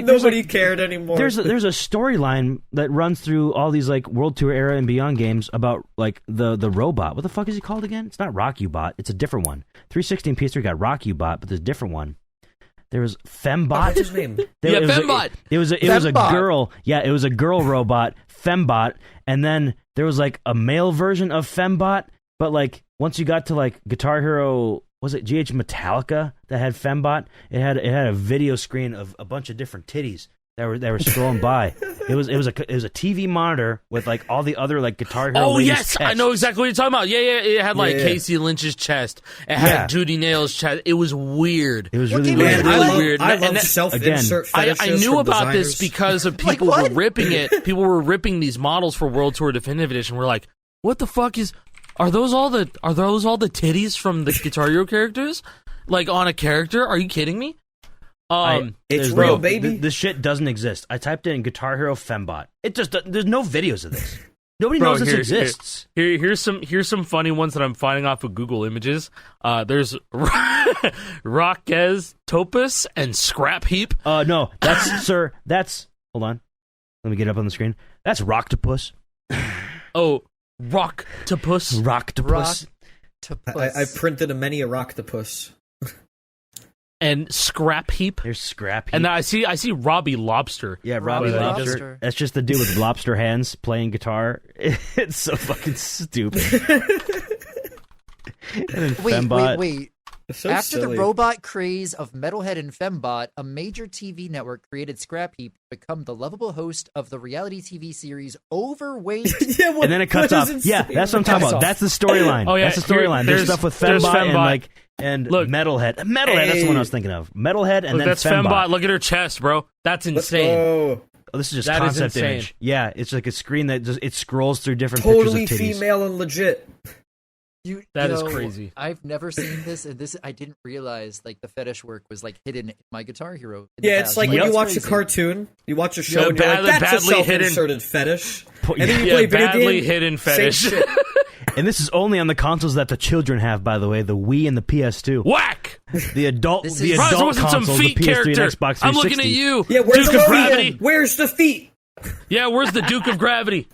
Nobody cared anymore. There's a storyline that runs through all these like World Tour era and beyond games about like the robot. What the fuck is he called again? It's not Rock You Bot. It's a different one. 360 and PS3 got Rock You Bot, but there's a different one. There was Fembot. What's his name? Fembot. It was a girl. Yeah, it was a girl robot, Fembot, and then there was like a male version of Fembot. But like once you got to like Guitar Hero, was it GH Metallica that had Fembot? It had a video screen of a bunch of different titties, They were scrolling by. It was a TV monitor with like all the other like Guitar Hero. Oh ladies' yes, I chests. know exactly what you're talking about. Yeah, it had like Yeah. Casey Lynch's chest. It had Judy Nail's chest. It was weird. It was What really game weird. is Man, it? I weird. love, I And love that- self-insert I fetishes knew from about this designers. because of Like people were what? ripping it. People were ripping these models for World Tour Definitive Edition. We're like, what the fuck is? Are those all the titties from the Guitar Hero characters? Like on a character? Are you kidding me? It's There's real, no- baby. This shit doesn't exist. I typed in Guitar Hero Fembot. It just there's no videos of this. Nobody Bro, knows this here- exists. Here's some funny ones that I'm finding off of Google Images. There's Rockez Topus and Scrap Heap. No, that's sir. That's hold on. Let me get up on the screen. That's Rocktopus. Oh, Rocktopus. Rocktopus. I printed a many a Rocktopus. And Scrap Heap. There's Scrap Heap. And I see Robbie Lobster. Yeah, Robbie Robbie Lobster. Lobster. That's just the dude with lobster hands playing guitar. It's so fucking stupid. And then Fembot. Wait. It's so After silly. the robot craze of Metalhead and Fembot, a major TV network created Scrap Heap to become the lovable host of the reality TV series Overweight. Yeah, what, And then it cuts what off. is Yeah, insane? that's what I'm talking Cuts about. off. That's the storyline. Oh, yeah, That's the storyline. There's stuff with there's Fembot and Look. Metalhead. Metalhead, that's the one I was thinking of. Metalhead and Look, then that's Fembot. Look at her chest, bro. That's Let's insane. go. Oh, this is just That is concept insane. image. Yeah, it's like a screen that just it scrolls through different Totally pictures of titties. female and legit. That is crazy. I've never seen this, and I didn't realize like the fetish work was like hidden in my Guitar Hero. in the Yeah, it's past. like when That's you watch a crazy. cartoon, you watch a show, Yeah, and you're like, that's a badly hidden. self-inserted fetish. Po- And then you Yeah, play video badly game, hidden same fetish. shit. And this is only on the consoles that the children have, by the way, the Wii and the PS2. Whack! The adult, This the is- Surprised it adult wasn't some consoles, feet the PS3 character. and Xbox 360. I'm looking at you. Yeah, where's Duke the of Lothian? Gravity. Where's the feet? Yeah, where's the Duke of Gravity?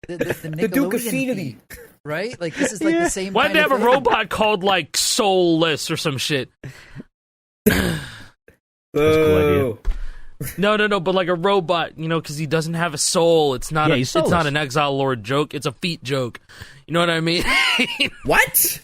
The The Duke of Nickelodeon Finity. feed, right? Like this is like the same. Why'd kind they have of a thing. robot called like Soulless or some shit? a cool Boo. No, but like a robot, because he doesn't have a soul. It's not. Yeah, a, he's it's not soulless. an Exile Lord joke. It's a feet joke. You know what I mean? What?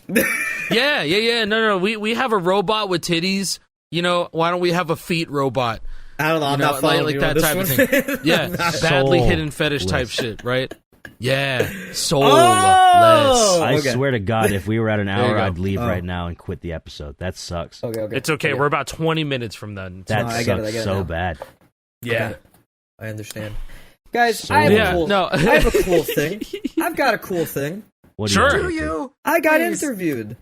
Yeah. No. We have a robot with titties. Why don't we have a feet robot? I don't know. I'm You know, not following like you that on this type one. of thing. Yeah, badly Soulless. hidden fetish type shit, right? Yeah, soulless. Oh! I Okay. swear to God, if we were at an you hour, go. I'd leave Oh. right now and quit the episode. That sucks. Okay. It's okay. We're about 20 minutes from then. That I get it, sucks I get it so now. bad. Yeah. I understand. Guys, So I have, Yeah, a cool, no. I have a cool thing. I've got a cool thing. What Sure. do Do you? you? I got Please. interviewed.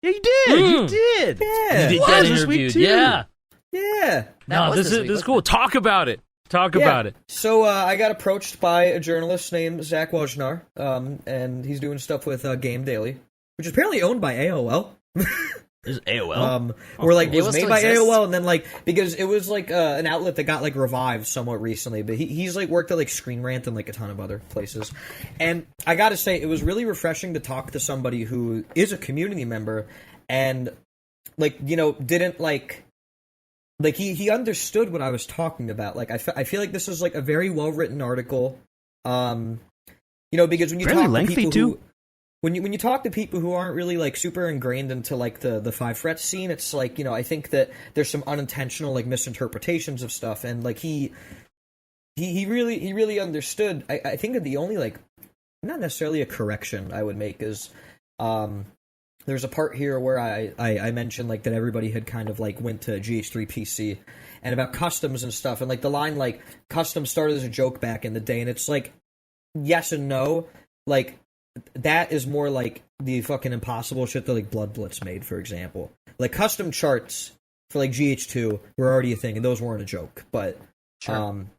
Yeah, you did. You Mm. did. Yeah. You did What? get This week interviewed. too. Yeah. Yeah. That No, was this this is week, this is wasn't cool. it? Talk about it. Talk Yeah. about it. So I got approached by a journalist named Zach Wojnar, and he's doing stuff with Game Daily, which is apparently owned by AOL. This is AOL. Or like AOL was made still by exists? AOL, and then like because it was like an outlet that got like revived somewhat recently. But he's like worked at like Screen Rant and like a ton of other places. And I got to say, it was really refreshing to talk to somebody who is a community member and like didn't like he understood what I was talking about. Like I feel like this is like a very well written article. Because when you Fairly talk lengthy, to people too. who when you talk to people who aren't really like super ingrained into like the 5 frets scene, it's like I think that there's some unintentional like misinterpretations of stuff, and like he really understood. I think that the only like not necessarily a correction I would make is there's a part here where I mentioned like that everybody had kind of like went to GH3 PC and about customs and stuff, and like the line like custom started as a joke back in the day, and it's like yes and no, like that is more like the fucking impossible shit that like Blood Blitz made, for example. Like custom charts for like GH2 were already a thing, and those weren't a joke. But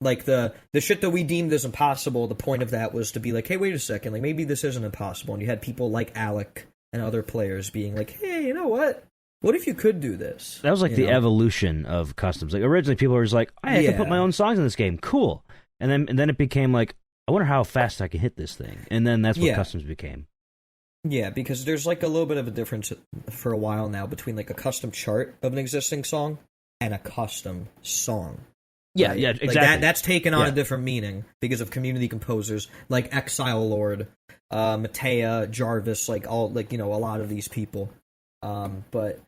like the shit that we deemed as impossible, the point of that was to be like, hey, wait a second, like maybe this isn't impossible. And you had people like Alec and other players being like, hey, you know what? What if you could do this? That was like You the know? evolution of customs. Like originally, people were just like, "Hey, I can put Yeah. my own songs in this game. Cool." And then it became like, "I wonder how fast I can hit this thing." And then that's what Yeah. customs became. Yeah, because there's like a little bit of a difference for a while now between like a custom chart of an existing song and a custom song. Yeah, Right? yeah, Like exactly. that's taken on Yeah. a different meaning because of community composers like Exile Lord, Matea, Jarvis, like all like a lot of these people. But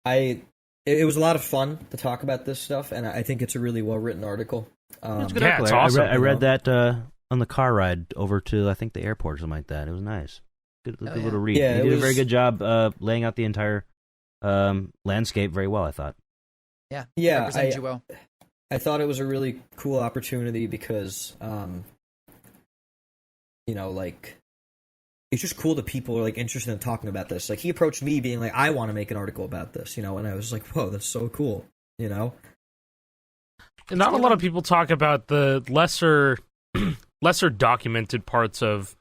I it was a lot of fun to talk about this stuff, and I think it's a really well written article. It's good. Yeah, it's awesome. I read that on the car ride over to I think the airport or something like that. It was nice. Good little read. Yeah, you did a very good job laying out the entire landscape very well, I thought. Yeah, yeah. You well. I thought it was a really cool opportunity because, like, it's just cool that people are like interested in talking about this. Like, he approached me being like, I want to make an article about this, and I was like, whoa, that's so cool, And not a lot of people talk about the lesser documented parts of,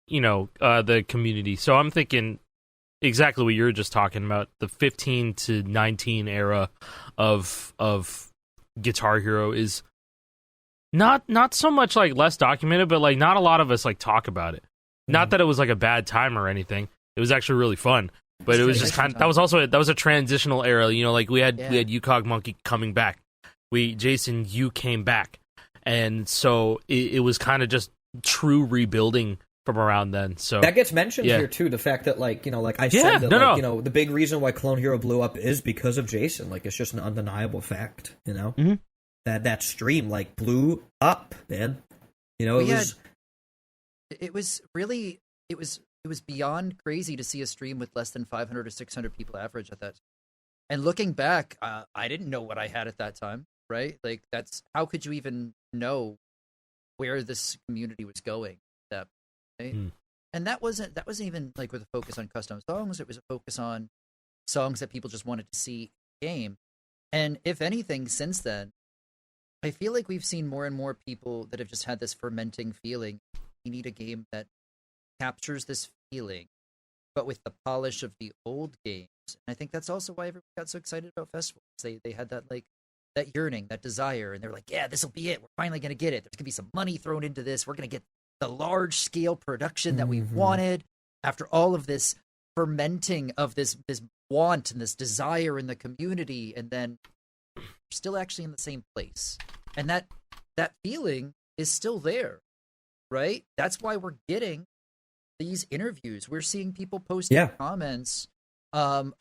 the community. So I'm thinking exactly what you were just talking about, the 15 to 19 era of Guitar Hero is not so much like less documented, but like not a lot of us like talk about it. Not that it was like a bad time or anything. It was actually really fun, but it was just that was a transitional era. Like we had UCOG Monkey coming back. Jason, you came back, and so it was kind of just true rebuilding from around then. So that gets mentioned here too. The fact that like I said that the big reason why Clone Hero blew up is because of Jason. Like it's just an undeniable fact. Mm-hmm. That stream like blew up, man. It was beyond crazy to see a stream with less than 500 or 600 people average at that time. And looking back, I didn't know what I had at that time, right? Like that's how could you even know where this community was going? Right? And that wasn't even like with a focus on custom songs. It was a focus on songs that people just wanted to see in the game. And if anything, since then, I feel like we've seen more and more people that have just had this fermenting feeling. We need a game that captures this feeling, but with the polish of the old games. And I think that's also why everyone got so excited about festivals. They had that that yearning, that desire, and they're like, yeah, this will be it. We're finally going to get it. There's going to be some money thrown into this. We're going to get the large scale production that we wanted after all of this fermenting of this want and this desire in the community. And then we're still actually in the same place. And that feeling is still there. Right? That's why we're getting these interviews. We're seeing people posting comments on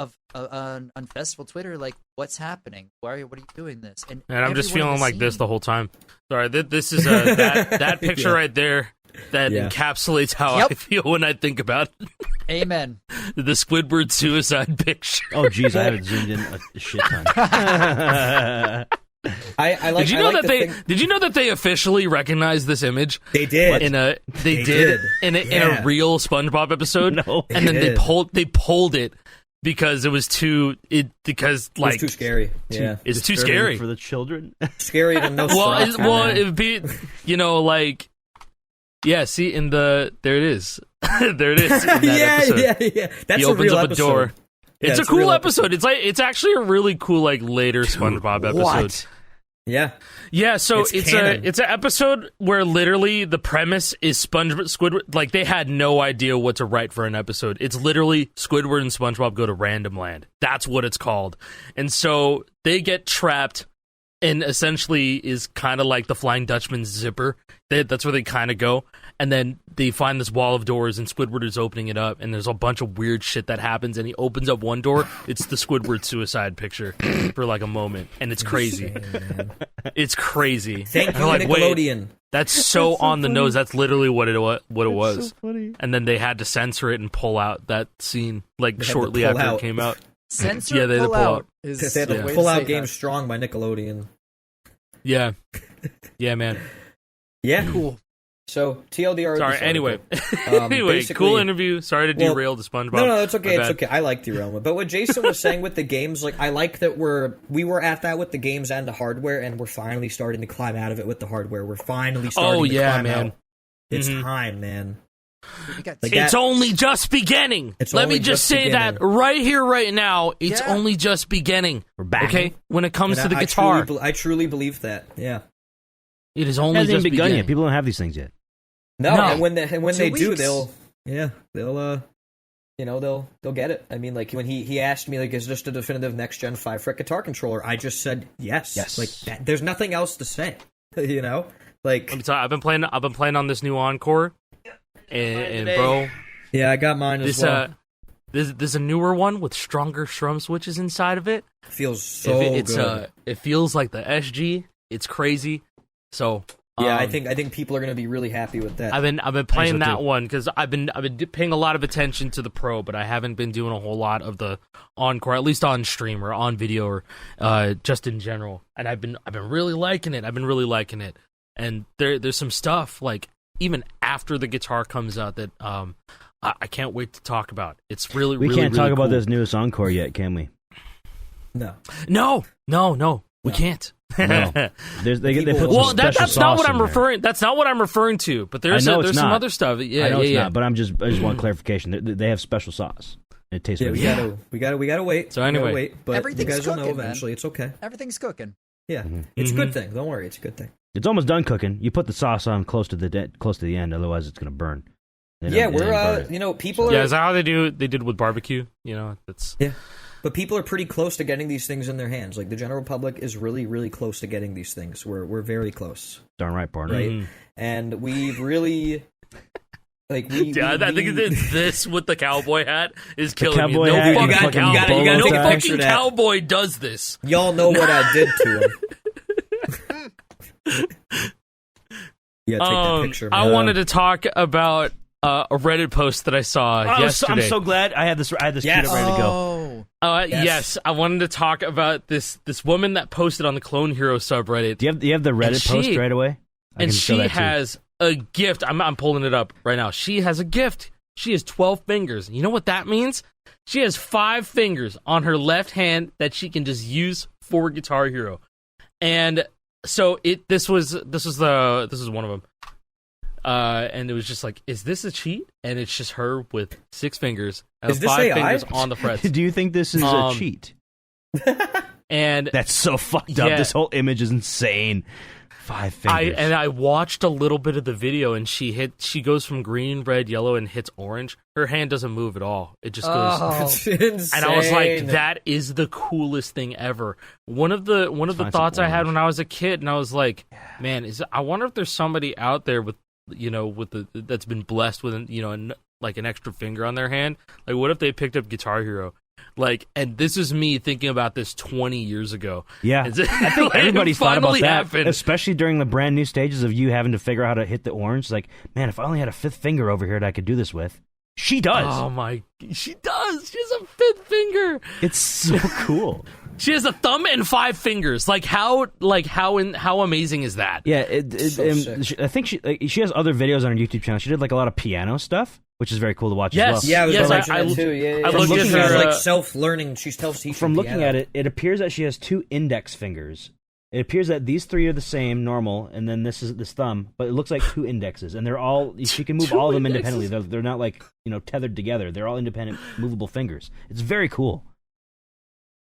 festival Twitter like, "What's happening? What are you doing this?" And I'm just feeling like this the whole time. Sorry, this is that picture right there that encapsulates how I feel when I think about it. Amen. The Squidward suicide picture. Oh, geez, I haven't zoomed in a shit ton. Did you know that they officially recognized this image? They did. In a real SpongeBob episode. No, and then they pulled it because it was too scary. It's too scary for the children. Scary to no. It'd be see there it is. There it is. In that episode. Yeah. That's he opens up a door. Yeah, it's a cool episode. It's actually a really cool later SpongeBob episode. What? Yeah. So it's an episode where literally the premise is Squidward. Like they had no idea what to write for an episode. It's literally Squidward and SpongeBob go to Random Land. That's what it's called. And so they get trapped, and essentially is kind of like the Flying Dutchman's zipper. That's where they kind of go. And then they find this wall of doors, and Squidward is opening it up, and there's a bunch of weird shit that happens, and he opens up one door. It's the Squidward suicide picture for like a moment, and it's crazy. It's crazy. Thank you, Nickelodeon. Wait, that's so on the nose. That's literally what it was. So funny. And then they had to censor it and pull out that scene shortly after it came out. Censor they had to pull out. They had to pull out Game Strong by Nickelodeon. Yeah. Yeah, man. Yeah. Cool. So TLDR. Sorry. Anyway, cool interview. Sorry to derail the SpongeBob. No, it's okay. It's okay. I like derailment. But what Jason was saying with the games, I like that we were at that with the games and the hardware, and we're finally starting to climb out of it with the hardware. We're finally starting to climb out. It's time, man. It's only just beginning. Let me just say that right here, right now. It's only just beginning. We're back. Okay, when it comes to the guitar, I truly believe that. Yeah, it is only just begun yet. People don't have these things yet. No. And when they do, they'll get it. I mean, when he asked me, is this the definitive next gen 5-fret guitar controller? I just said yes. Yes. There's nothing else to say. Let me tell you, I've been playing on this new Encore, and bro, yeah, I got mine as well. There's a newer one with stronger strum switches inside of it. Feels so good. It feels like the SG. It's crazy. So yeah, I think people are going to be really happy with that. I've been playing that one because I've been paying a lot of attention to the Pro, but I haven't been doing a whole lot of the Encore, at least on stream or on video or just in general. And I've been really liking it. And there's some stuff like even after the guitar comes out that I can't wait to talk about. It's really we can't really talk cool. about this newest Encore yet, can we? No, we can't. No. They put well, some that's special not what sauce I'm in there. referring. That's not what I'm referring to. But there's I know it's some not. other stuff. Yeah, I know it's yeah. not, but I just want clarification. They have special sauce. It tastes really good. We gotta wait. So anyway, wait, but you Everything's guys will know cooking, eventually. man. It's okay. Everything's cooking. Yeah, it's a good thing. Don't worry, it's a good thing. It's almost done cooking. You put the sauce on close to the end, otherwise it's going to burn. Yeah, people are. Yeah, is that how they did with barbecue? That's yeah. But people are pretty close to getting these things in their hands. Like the general public is really, really close to getting these things. We're very close. Darn right, partner. Right, Mm-hmm. and we've really. I think this with the cowboy hat is killing cowboy me. hat, No you fucking got- cowboy. you gotta No take a fucking picture of that. cowboy does this. Y'all know what I did to him. Yeah, take that picture. I man. wanted to talk about a Reddit post that I saw yesterday. I'm so glad I had this queued up ready to go. Yes, I wanted to talk about this woman that posted on the Clone Hero subreddit. Do you have the Reddit post right away? And she has a gift. I'm pulling it up right now. She has a gift. She has 12 fingers. You know what that means? She has 5 fingers on her left hand that she can just use for Guitar Hero. And so this was one of them. And it was just like, is this a cheat? And it's just her with 6 fingers and Is this 5 AI? fingers on the frets. Do you think this is a cheat? And That's so fucked up. Yeah. This whole image is insane. 5 fingers. I watched a little bit of the video, and she goes from green, red, yellow, and hits orange. Her hand doesn't move at all. It just goes. That's insane. And I was like, that is the coolest thing ever. One of the thoughts I had when I was a kid, and I was like, man, I wonder if there's somebody out there with that's been blessed with an extra finger on their hand. Like, what if they picked up Guitar Hero? Like, and this is me thinking about this 20 years ago. Yeah, I think everybody's thought about that, happened. especially during the brand new stages of you having to figure out how to hit the orange. Like, man, if I only had a 5th finger over here that I could do this with. She does. Oh my, she does. She has a 5th finger. It's so cool. She has a thumb and 5 fingers. How amazing is that? Yeah, sick. I think she has other videos on her YouTube channel. She did like a lot of piano stuff, which is very cool to watch Yes. as well. Yeah, I was Yes, gonna mention I that too. Yeah, I From looked looking at at her, like self-learning. She's self-teaching. From looking piano. at it, it appears that she has 2 index fingers. It appears that these 3 are the same, normal, and then this is this thumb, but it looks like 2 indexes, and they're all, she can move all of them independently. They're not like, tethered together. They're all independent, movable fingers. It's very cool.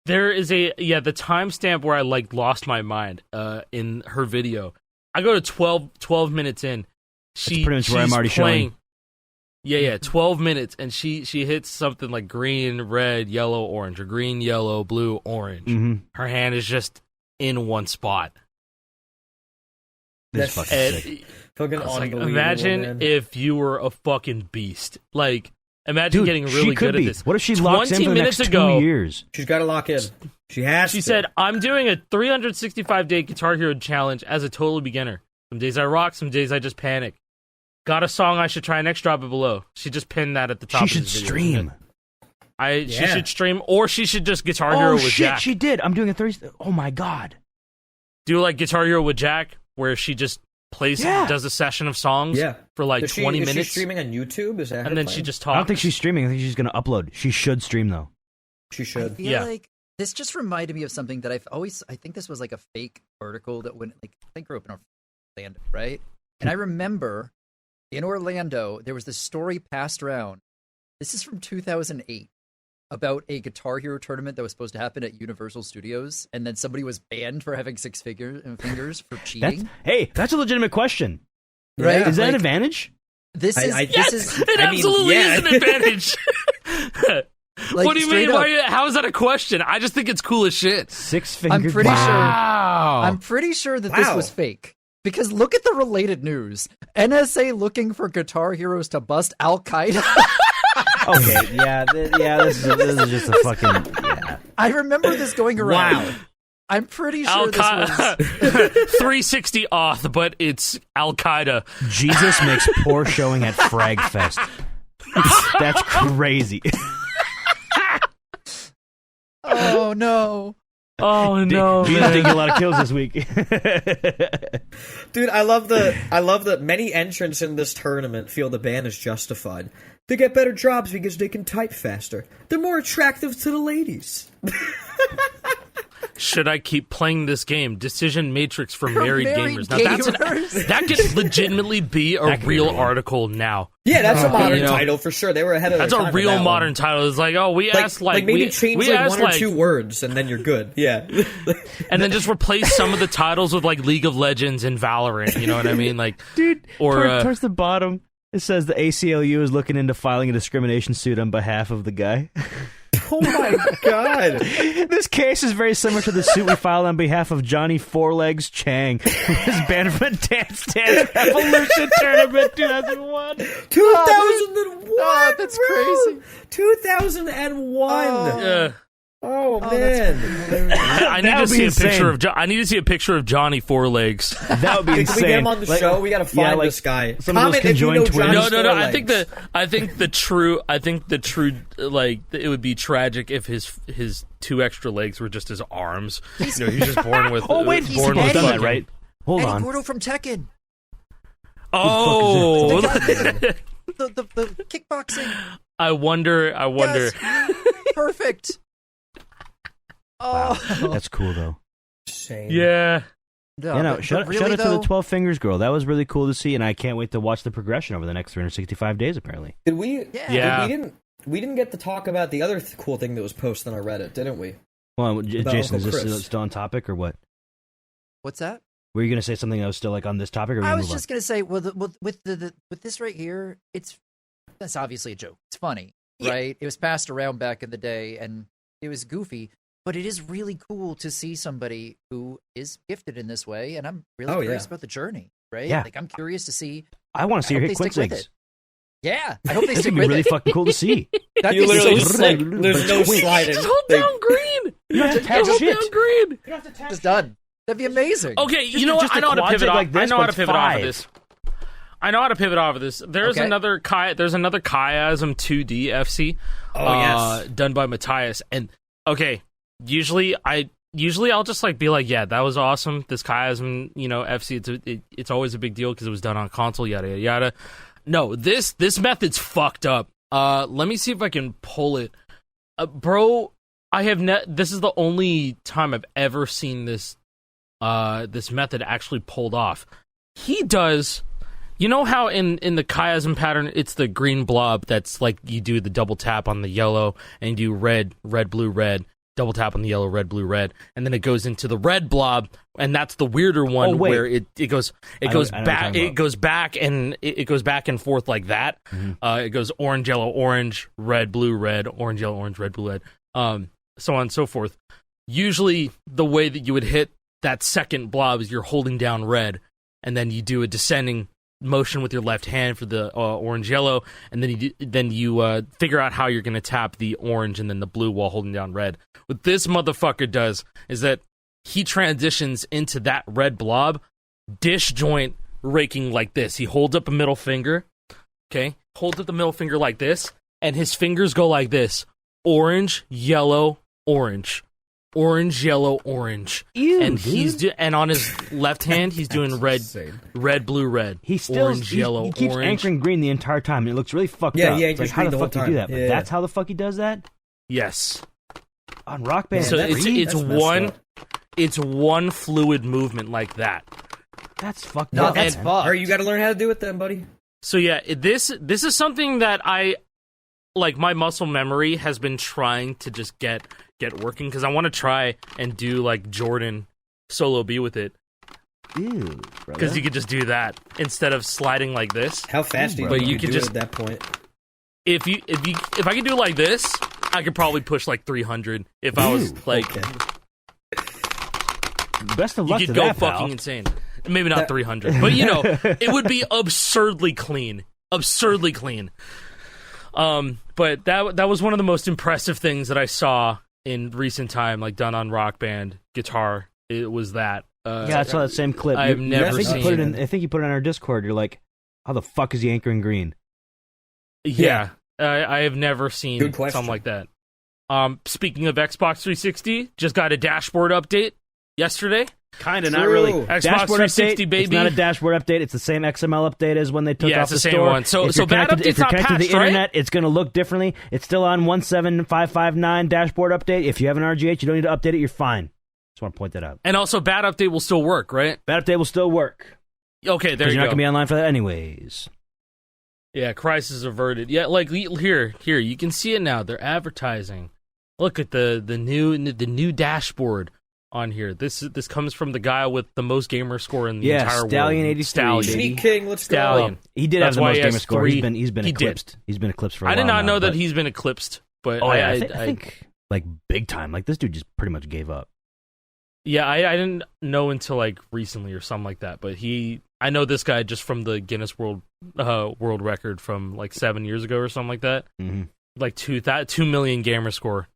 There is the timestamp where I lost my mind in her video. I go to 12 minutes in. That's pretty much where I'm already playing. showing. Yeah, 12 minutes, and she hits something like green, red, yellow, orange, or green, yellow, blue, orange. Mm-hmm. Her hand is just in one spot. This is That's fucking sick. Fucking I was like, unbelievable, imagine man. if you were a fucking beast. Like, imagine Dude, getting she really could good be. at this. What if she locks in 20 for the minutes next ago, 2 years? She's got to lock in. She has. She to. said, I'm doing a 365-day Guitar Hero challenge as a total beginner. Some days I rock, some days I just panic. Got a song I should try next? Drop it below. She just pinned that at the top She of should this video. stream. She should stream, or she should just Guitar Hero Oh with shit, Jack. she did. I'm doing a 30. Oh my god. Do like Guitar Hero with Jack, where she just plays, Yeah. does a session of songs for like Is 20 minutes. Is she streaming on YouTube? Is that her and then plan? she just talks. I don't think she's streaming. I think she's going to upload. She should stream though. She I should. feel like this just reminded me of something that I think this was like a fake article that went, like, I grew up in Orlando, right? And I remember in Orlando, there was this story passed around. This is from 2008 about a Guitar Hero tournament that was supposed to happen at Universal Studios. And then somebody was banned for having 6 fingers for cheating. That's a legitimate question. Right? Is that Like, an advantage? This is, Yes, this is, it absolutely is an advantage. like, What do you straight mean? up, How is that a question? I just think it's cool as shit. 6 fingers. I'm pretty sure. Wow. I'm pretty sure that this Wow. was fake. Because look at the related news. NSA looking for Guitar Heroes to bust Al Qaeda. Okay, this is just a fucking. Yeah. I remember this going around. Wow. I'm pretty sure this was 360 auth, but it's Al Qaeda. Jesus makes poor showing at Frag Fest. That's crazy. Oh no. Oh no! Jesus did get a lot of kills this week. Dude, I love that many entrants in this tournament feel the ban is justified. They get better jobs because they can type faster. They're more attractive to the ladies. Should I keep playing this game? Decision Matrix for married gamers. Now gamers. that could legitimately be a real article now. Yeah, that's a modern title for sure. They were ahead of their That's time a real with that modern one. title. It's like, oh, we asked maybe change we asked, one or two words and then you're good. Yeah. and then just replace some of the titles with like League of Legends and Valorant. You know what I mean? Like, Dude, or towards the bottom, it says the ACLU is looking into filing a discrimination suit on behalf of the guy. Oh my god. This case is very similar to the suit we filed on behalf of Johnny Fourlegs Chang, who was banned from Dance Dance Revolution Tournament 2001. 2001! Oh, that's bro. crazy. 2001! Oh, man. I need to see a picture of. I need to see a picture of Johnny Fourlegs. That would be Can insane. we get him on the show? We gotta find this guy. Some of those Comment if you know conjoined twins. Johnny No. Fourlegs. I think the true. Like it would be tragic if his two extra legs were just his arms. He's just born with. Oh wait, he's born Eddie. with done that, fucking- right? Hold Eddie on. Gordo from Tekken. Oh, The kickboxing. I wonder. Yes. Perfect. Oh. Wow. That's cool though. Shame. Yeah. No, Shout really, out to the though, 12 Fingers girl. That was really cool to see, and I can't wait to watch the progression over the next 365 days. Apparently, Did we? Yeah. We didn't get to talk about the other cool thing that was posted on our Reddit, didn't we? well, About Jason, is Uncle this Chris. still on topic or what? What's that? Were you going to say something that was still like on this topic? Or I we was move just gonna say, with this right here, that's obviously a joke. It's funny, right? It was passed around back in the day, and it was goofy. But it is really cool to see somebody who is gifted in this way, and I'm really curious about the journey, right? Yeah. Like, I'm curious to see. I want to see her hope hit they quick stick with zigs. it. Yeah, I hope they This stick would be with really it. fucking cool to see. That'd You be literally so just sick. there's no sliding. Just hold They- down green. You don't have to Just tap hold shit. down green. Just done. That'd be amazing. Okay, Just- you know what? just I a know how to quad pivot jig off. like this, I know but how to it's pivot off of 5. this. I know how to pivot off of this. There's Okay. another Chiasm 2D FC. Oh, yes. Done by Matthias. And okay, usually I'll just like be like, yeah, that was awesome. This Chiasm, FC. It's always a big deal because it was done on console. Yada yada yada. No, this method's fucked up. Let me see if I can pull it, bro. I have This is the only time I've ever seen this method actually pulled off. He does. You know how in the chiasm pattern, it's the green blob that's like you do the double tap on the yellow and you do red, blue, red, double tap on the yellow, red, blue, red, and then it goes into the red blob, and that's the weirder one where it goes back and it goes back and forth like that. Mm-hmm. It goes orange, yellow, orange, red, blue, red, orange, yellow, orange, red, blue, red, so on and so forth. Usually, the way that you would hit that second blob is you're holding down red, and then you do a descending motion with your left hand for the orange yellow, and then you figure out how you're going to tap the orange and then the blue while holding down red. What this motherfucker does is that he transitions into that red blob disjoint raking like this. He holds up a middle finger, okay? Holds up the middle finger like this, and his fingers go like this: orange, yellow, orange. Orange, yellow, orange. Ew, and dude. and on his left hand he's doing red, insane. red, blue, red. He still orange, yellow, he keeps orange. anchoring green the entire time, and it looks really fucked Yeah, up. yeah, It's like, just how green the the fuck whole do you do time. that? But Yeah. that's how the fuck he does that Yes. on Rock Band. So that's it's one fluid movement like that. That's fucked No, up. that's man. fucked. All right, you got to learn how to do it then, buddy. So yeah, this is something that I like. My muscle memory has been trying to just get working because I want to try and do like Jordan solo B with it Ew, because you could just do that instead of sliding like this. How fast do you But think you you could do just- it at that point? If I could do it like this, I could probably push like 300 if I was like. Okay. Best of You luck could to go that, fucking pal. insane. Maybe not 300, but it would be absurdly clean. Absurdly clean. But that was one of the most impressive things that I saw in recent time, like done on Rock Band guitar. It was that. Yeah, I saw that same clip. I've never seen it. I think you put it on our Discord. You're like, how the fuck is he anchoring green? Yeah. I have never seen Good question. something like that. Speaking of Xbox 360, just got a dashboard update yesterday. Kind of, not really. Xbox Dashboard 360, update, baby. It's not a dashboard update. It's the same XML update as when they took off it's the store. same one. So bad update's if you're not connected to patched, the right? internet, it's going to look differently. It's still on 17559 dashboard update. If you have an RGH, you don't need to update it. You're fine. Just want to point that out. And also, bad update will still work, right? Bad update will still work. Okay, there you You're not go. going to be online for that anyways. Yeah, crisis averted. Yeah, like here, you can see it now. They're advertising. Look at the new dashboard on here. This comes from the guy with the most gamer score in the entire Stallion world. 83. Stallion. Sneak King, let's Stallion. go. He did That's have the why most he has gamer score. 3. He's been He eclipsed. He's been eclipsed for a while I did not now, know that but- he's been eclipsed, but I think like big time. Like this dude just pretty much gave up. yeah, I didn't know until like recently or something like that. But I know this guy just from the Guinness World Record from like 7 years ago or something like that. Mm-hmm. Like 2 million gamer score.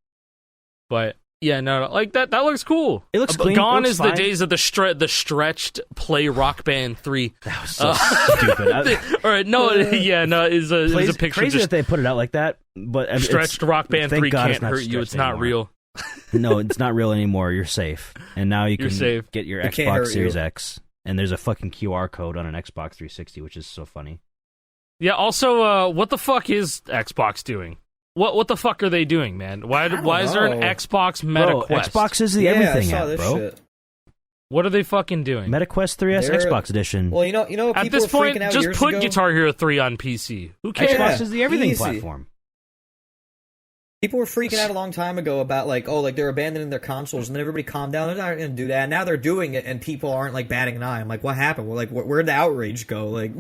But yeah, no, like that looks cool. It looks clean. Gone It looks is fine. the days of the stretched play Rock Band 3. That was so stupid. All right, no, is a picture Crazy just that they put it out like that. But stretched Rock Band thank 3 God can't it's not hurt you. stretched It's not anymore. real. No, it's not real anymore. You're safe, and now you You're can safe. get your It can't Xbox hurt Series you. X. And there's a fucking QR code on an Xbox 360, which is so funny. Yeah. Also, what the fuck is Xbox doing? What the fuck are they doing, man? Why is there an know. Xbox Meta Bro, Quest? Xbox is the Yeah, everything I saw app, this bro. shit. What are they fucking doing? Meta Quest 3S They're- Xbox Edition. Well, you know, what At people this were point, freaking out just years put ago? Guitar Hero 3 on PC. Who cares? Xbox is the everything easy. platform. People were freaking out a long time ago about like they're abandoning their consoles, and then everybody calmed down. They're not going to do that. And now they're doing it, and people aren't like batting an eye. I'm like, what happened? Well, like, where'd the outrage go? Like,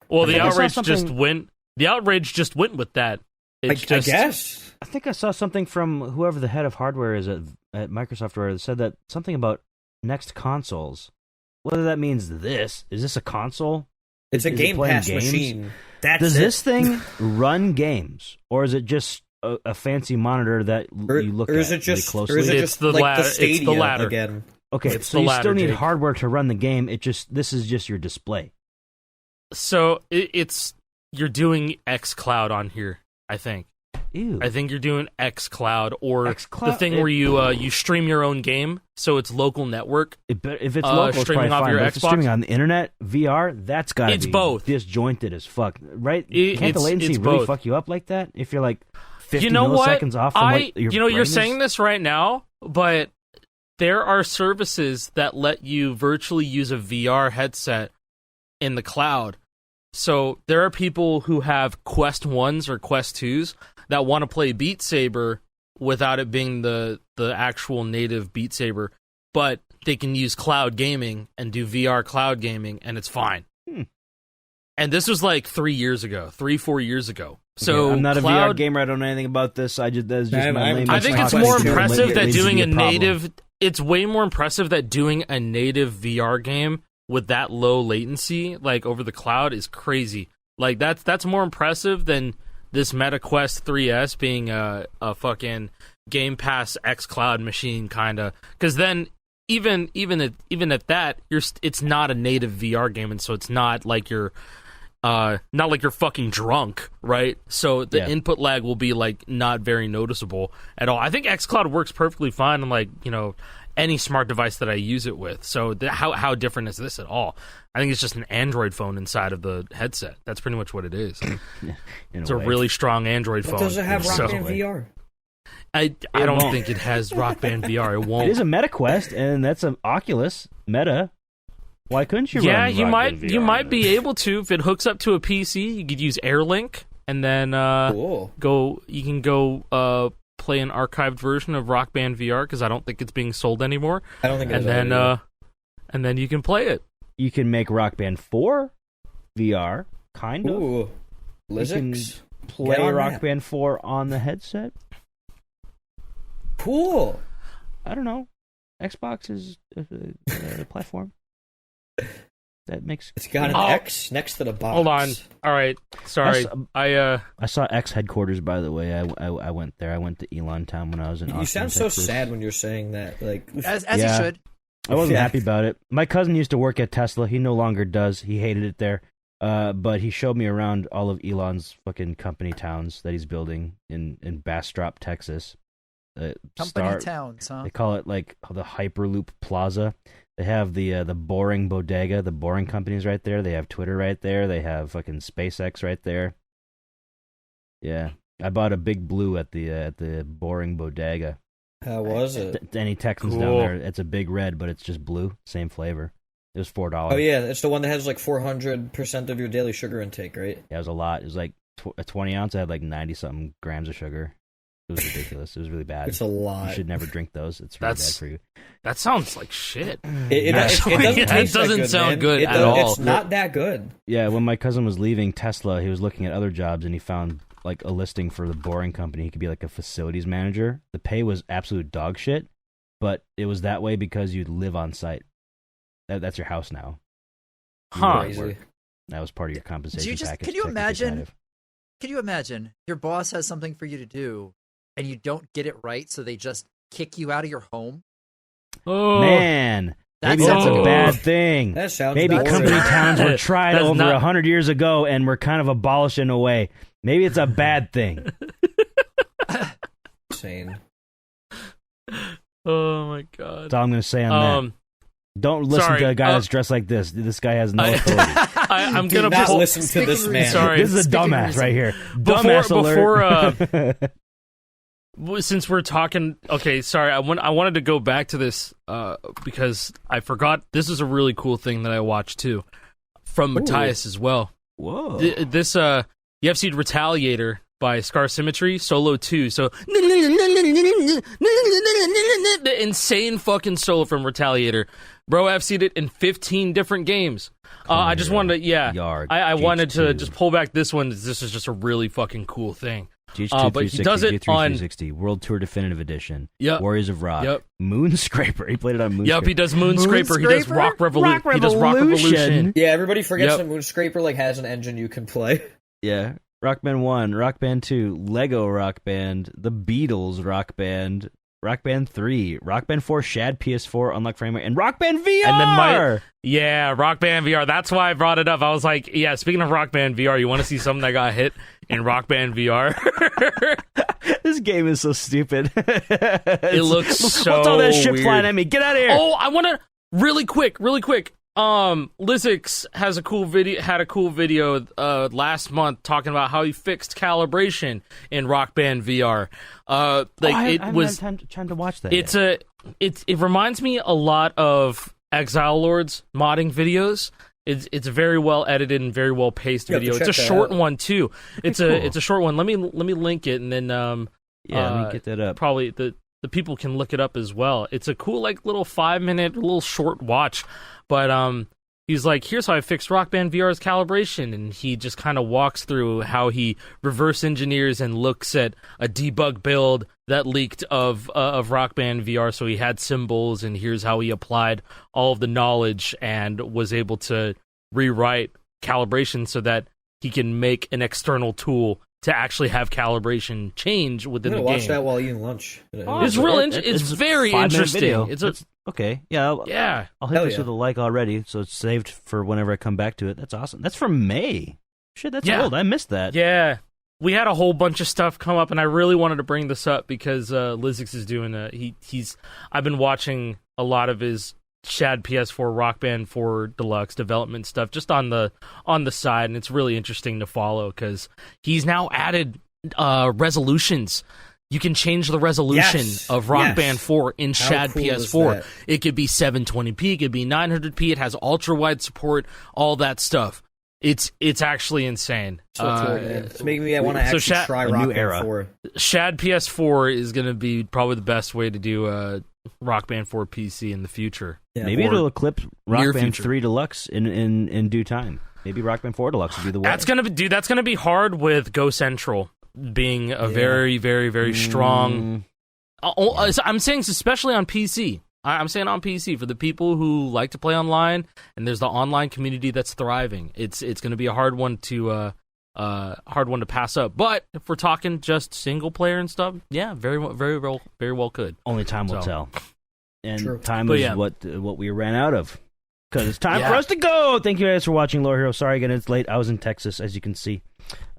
Well, I the think I saw outrage just something- went. The outrage just went with that. I It's just, guess. I think I saw something from whoever the head of hardware is at Microsoft, where it said that something about next consoles. Whether that means is this a console? It's a Is it Game playing Pass games? machine. That's Does it. this thing run games, or is it just a fancy monitor that you look or is at it just, really closely? Or is it It's just the like latter- the it's the Stadia latter. again? Okay, It's so the you latter, still need Jake. hardware to run the game. This is just your display. So it's you're doing xCloud on here. I think. Ew. I think you're doing xCloud or xCloud- the thing where you stream your own game, so it's local network. If it's local, it's streaming probably off fine. your But if it's Xbox? streaming on the internet, VR, that's gotta It's be both. disjointed as fuck, right? It- Can't the it's- latency it's really both. fuck you up like that? If you're like 50 You know what? milliseconds off from what your you're brain saying is? this right now, but there are services that let you virtually use a VR headset in the cloud. So there are people who have Quest 1s or Quest 2s that want to play Beat Saber without it being the actual native Beat Saber, but they can use cloud gaming and do VR cloud gaming, and it's fine. And this was like 4 years ago. So Okay, I'm not a VR cloud, gamer. I don't know anything about this. That's just my I'm- layman's I think it's talk. more Quest two. impressive that Latency doing be a problem. native. It's way more impressive that doing a native VR game with that low latency, like over the cloud, is crazy. Like that's more impressive than this Meta Quest 3S being a fucking Game Pass xCloud machine, kinda. Because then even at that, it's not a native VR game, and so it's not like you're fucking drunk, right? So the Yeah. input lag will be like not very noticeable at all. I think xCloud works perfectly fine on like any smart device that I use it with. So how different is this at all? I think it's just an Android phone inside of the headset. That's pretty much what it is. It's a way. really strong Android But phone. does it have Rock So- Band VR? I don't won't. think it has Rock Band VR. It It won't. is a Meta Quest, and that's an Oculus Meta. Why couldn't you? Yeah, run you Rock might Band you VR might on be it? able to if it hooks up to a PC. You could use AirLink, and then Cool. you can go play an archived version of Rock Band VR because I don't think it's being sold anymore. I don't think. And then you can play it. You can make Rock Band 4 VR, kind of. Ooh, You can Lizzix. play Get on Rock that. Band 4 on the headset. Cool. I don't know. Xbox is a platform. That makes It's got an X next to the box. Hold on. All right. Sorry. I saw X headquarters, by the way. I went there. I went to Elon Town when I was in Austin, You sound so Texas. sad when you're saying that. Like As you should. I wasn't happy about it. My cousin used to work at Tesla. He no longer does. He hated it there. But he showed me around all of Elon's fucking company towns that he's building in Bastrop, Texas. Company towns, huh? They call it like the Hyperloop Plaza. They have the Boring Bodega, the Boring Company's right there. They have Twitter right there. They have fucking SpaceX right there. Yeah, I bought a Big Blue at the Boring Bodega. How was it? Any Texans down there? It's a Big Red, but it's just blue, same flavor. It was $4. Oh yeah, it's the one that has like 400% of your daily sugar intake, right? Yeah, it was a lot. It was like a 20 ounce. I had like 90 something grams of sugar. It was ridiculous. It was really bad. It's a lot. You should never drink those. It's really bad for you. That sounds like shit. It doesn't taste that good, sound man. good at all. It's not that good. Yeah, when my cousin was leaving Tesla, he was looking at other jobs and he found like a listing for the Boring Company. He could be like a facilities manager. The pay was absolute dog shit, but it was that way because you'd live on site. That's your house now. Huh. That was part of your compensation package. Can you imagine? Can you imagine your boss has something for you to do and you don't get it right, so they just kick you out of your home? Oh man, maybe that's a bad thing. That sounds maybe boring. company towns were tried over 100 years ago and were kind of abolished in a way. Maybe it's a bad thing. Insane. Oh my god. That's all I'm going to say on that. Don't listen to a guy that's dressed like this. This guy has no authority. I'm going to listen to this man. Sorry. This is a dumbass right here. Dumbass alert. Since we're talking, okay, sorry, I wanted to go back to this because I forgot. This is a really cool thing that I watched too, from Matthias as well. Whoa! This you have seen Retaliator by Scar Symmetry Solo 2. So the insane fucking solo from Retaliator, bro. I've seen it in 15 different games. I just wanted to, I wanted to just pull back this one. This is just a really fucking cool thing. GH2 but he does it on 360 World Tour Definitive Edition. Yep. Warriors of Rock. Yep. Moonscraper. He played it on Moonscraper. Yep, he does Moonscraper. He does Rock Revolution. He does Rock Revolution. Yeah, everybody forgets that Moonscraper like has an engine you can play. Yeah. Rock Band 1, Rock Band 2, Lego Rock Band, The Beatles Rock Band, Rock Band 3, Rock Band 4, Shad PS4, Unlock Framework, and Rock Band VR! And then Rock Band VR. That's why I brought it up. I was like, yeah, speaking of Rock Band VR, you want to see something that got hit in Rock Band VR? This game is so stupid. It looks so What's all that shit weird. flying at me? Get out of here! Oh, I want to, really quick. Lizix had a cool video last month talking about how he fixed calibration in Rock Band VR. I haven't had time to watch that. It reminds me a lot of Exile Lords modding videos. It's a very well edited and very well paced video. It's a short one too. It's a short one. Let me link it and then let me get that up. Probably the people can look it up as well. It's a cool like little 5-minute little short watch. But he's like, here's how I fixed Rock Band VR's calibration, and he just kind of walks through how he reverse engineers and looks at a debug build that leaked of Rock Band VR. So he had symbols, and here's how he applied all of the knowledge and was able to rewrite calibration so that he can make an external tool to actually have calibration change within the game. Watch that while eating lunch. It's real. It's very interesting. Video. It's okay. Yeah. I'll hit this with a like already, so it's saved for whenever I come back to it. That's awesome. That's from May. Shit, that's old. I missed that. Yeah. We had a whole bunch of stuff come up, and I really wanted to bring this up because Lizix is doing I've been watching a lot of his Shad PS4 Rock Band 4 Deluxe development stuff just on the side, and it's really interesting to follow because he's now added resolutions. You can change the resolution of Rock Band 4 in Shad PS4. It could be 720p, it could be 900p. It has ultra wide support, all that stuff. It's actually insane. It's making me want to actually try Rock Band 4. Shad PS4 is going to be probably the best way to do Rock Band 4 PC in the future. Yeah, maybe it'll eclipse Rock Band 3 Deluxe in due time. Maybe Rock Band 4 Deluxe will be the way. That's gonna be hard with Go Central being a very, very, very strong. I'm saying especially on PC. I'm saying on PC for the people who like to play online, and there's the online community that's thriving. It's going to be a hard one to pass up. But if we're talking just single player and stuff, yeah, very well could. Only time will tell. And True. time is what we ran out of. Because it's time for us to go. Thank you guys for watching Lore Hero. Sorry again, it's late. I was in Texas, as you can see.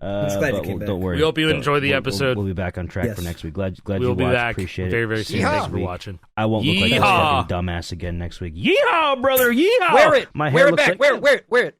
I'm just glad you came back. Don't worry. We hope you enjoy the episode. We'll be back on track for next week. Glad we'll you be watched. back Appreciate very, it. very soon. Thanks for watching. I won't look like a fucking dumbass again next week. Yeehaw, brother. Yeehaw. Wear it. My hair wear it looks back. like... Wear it.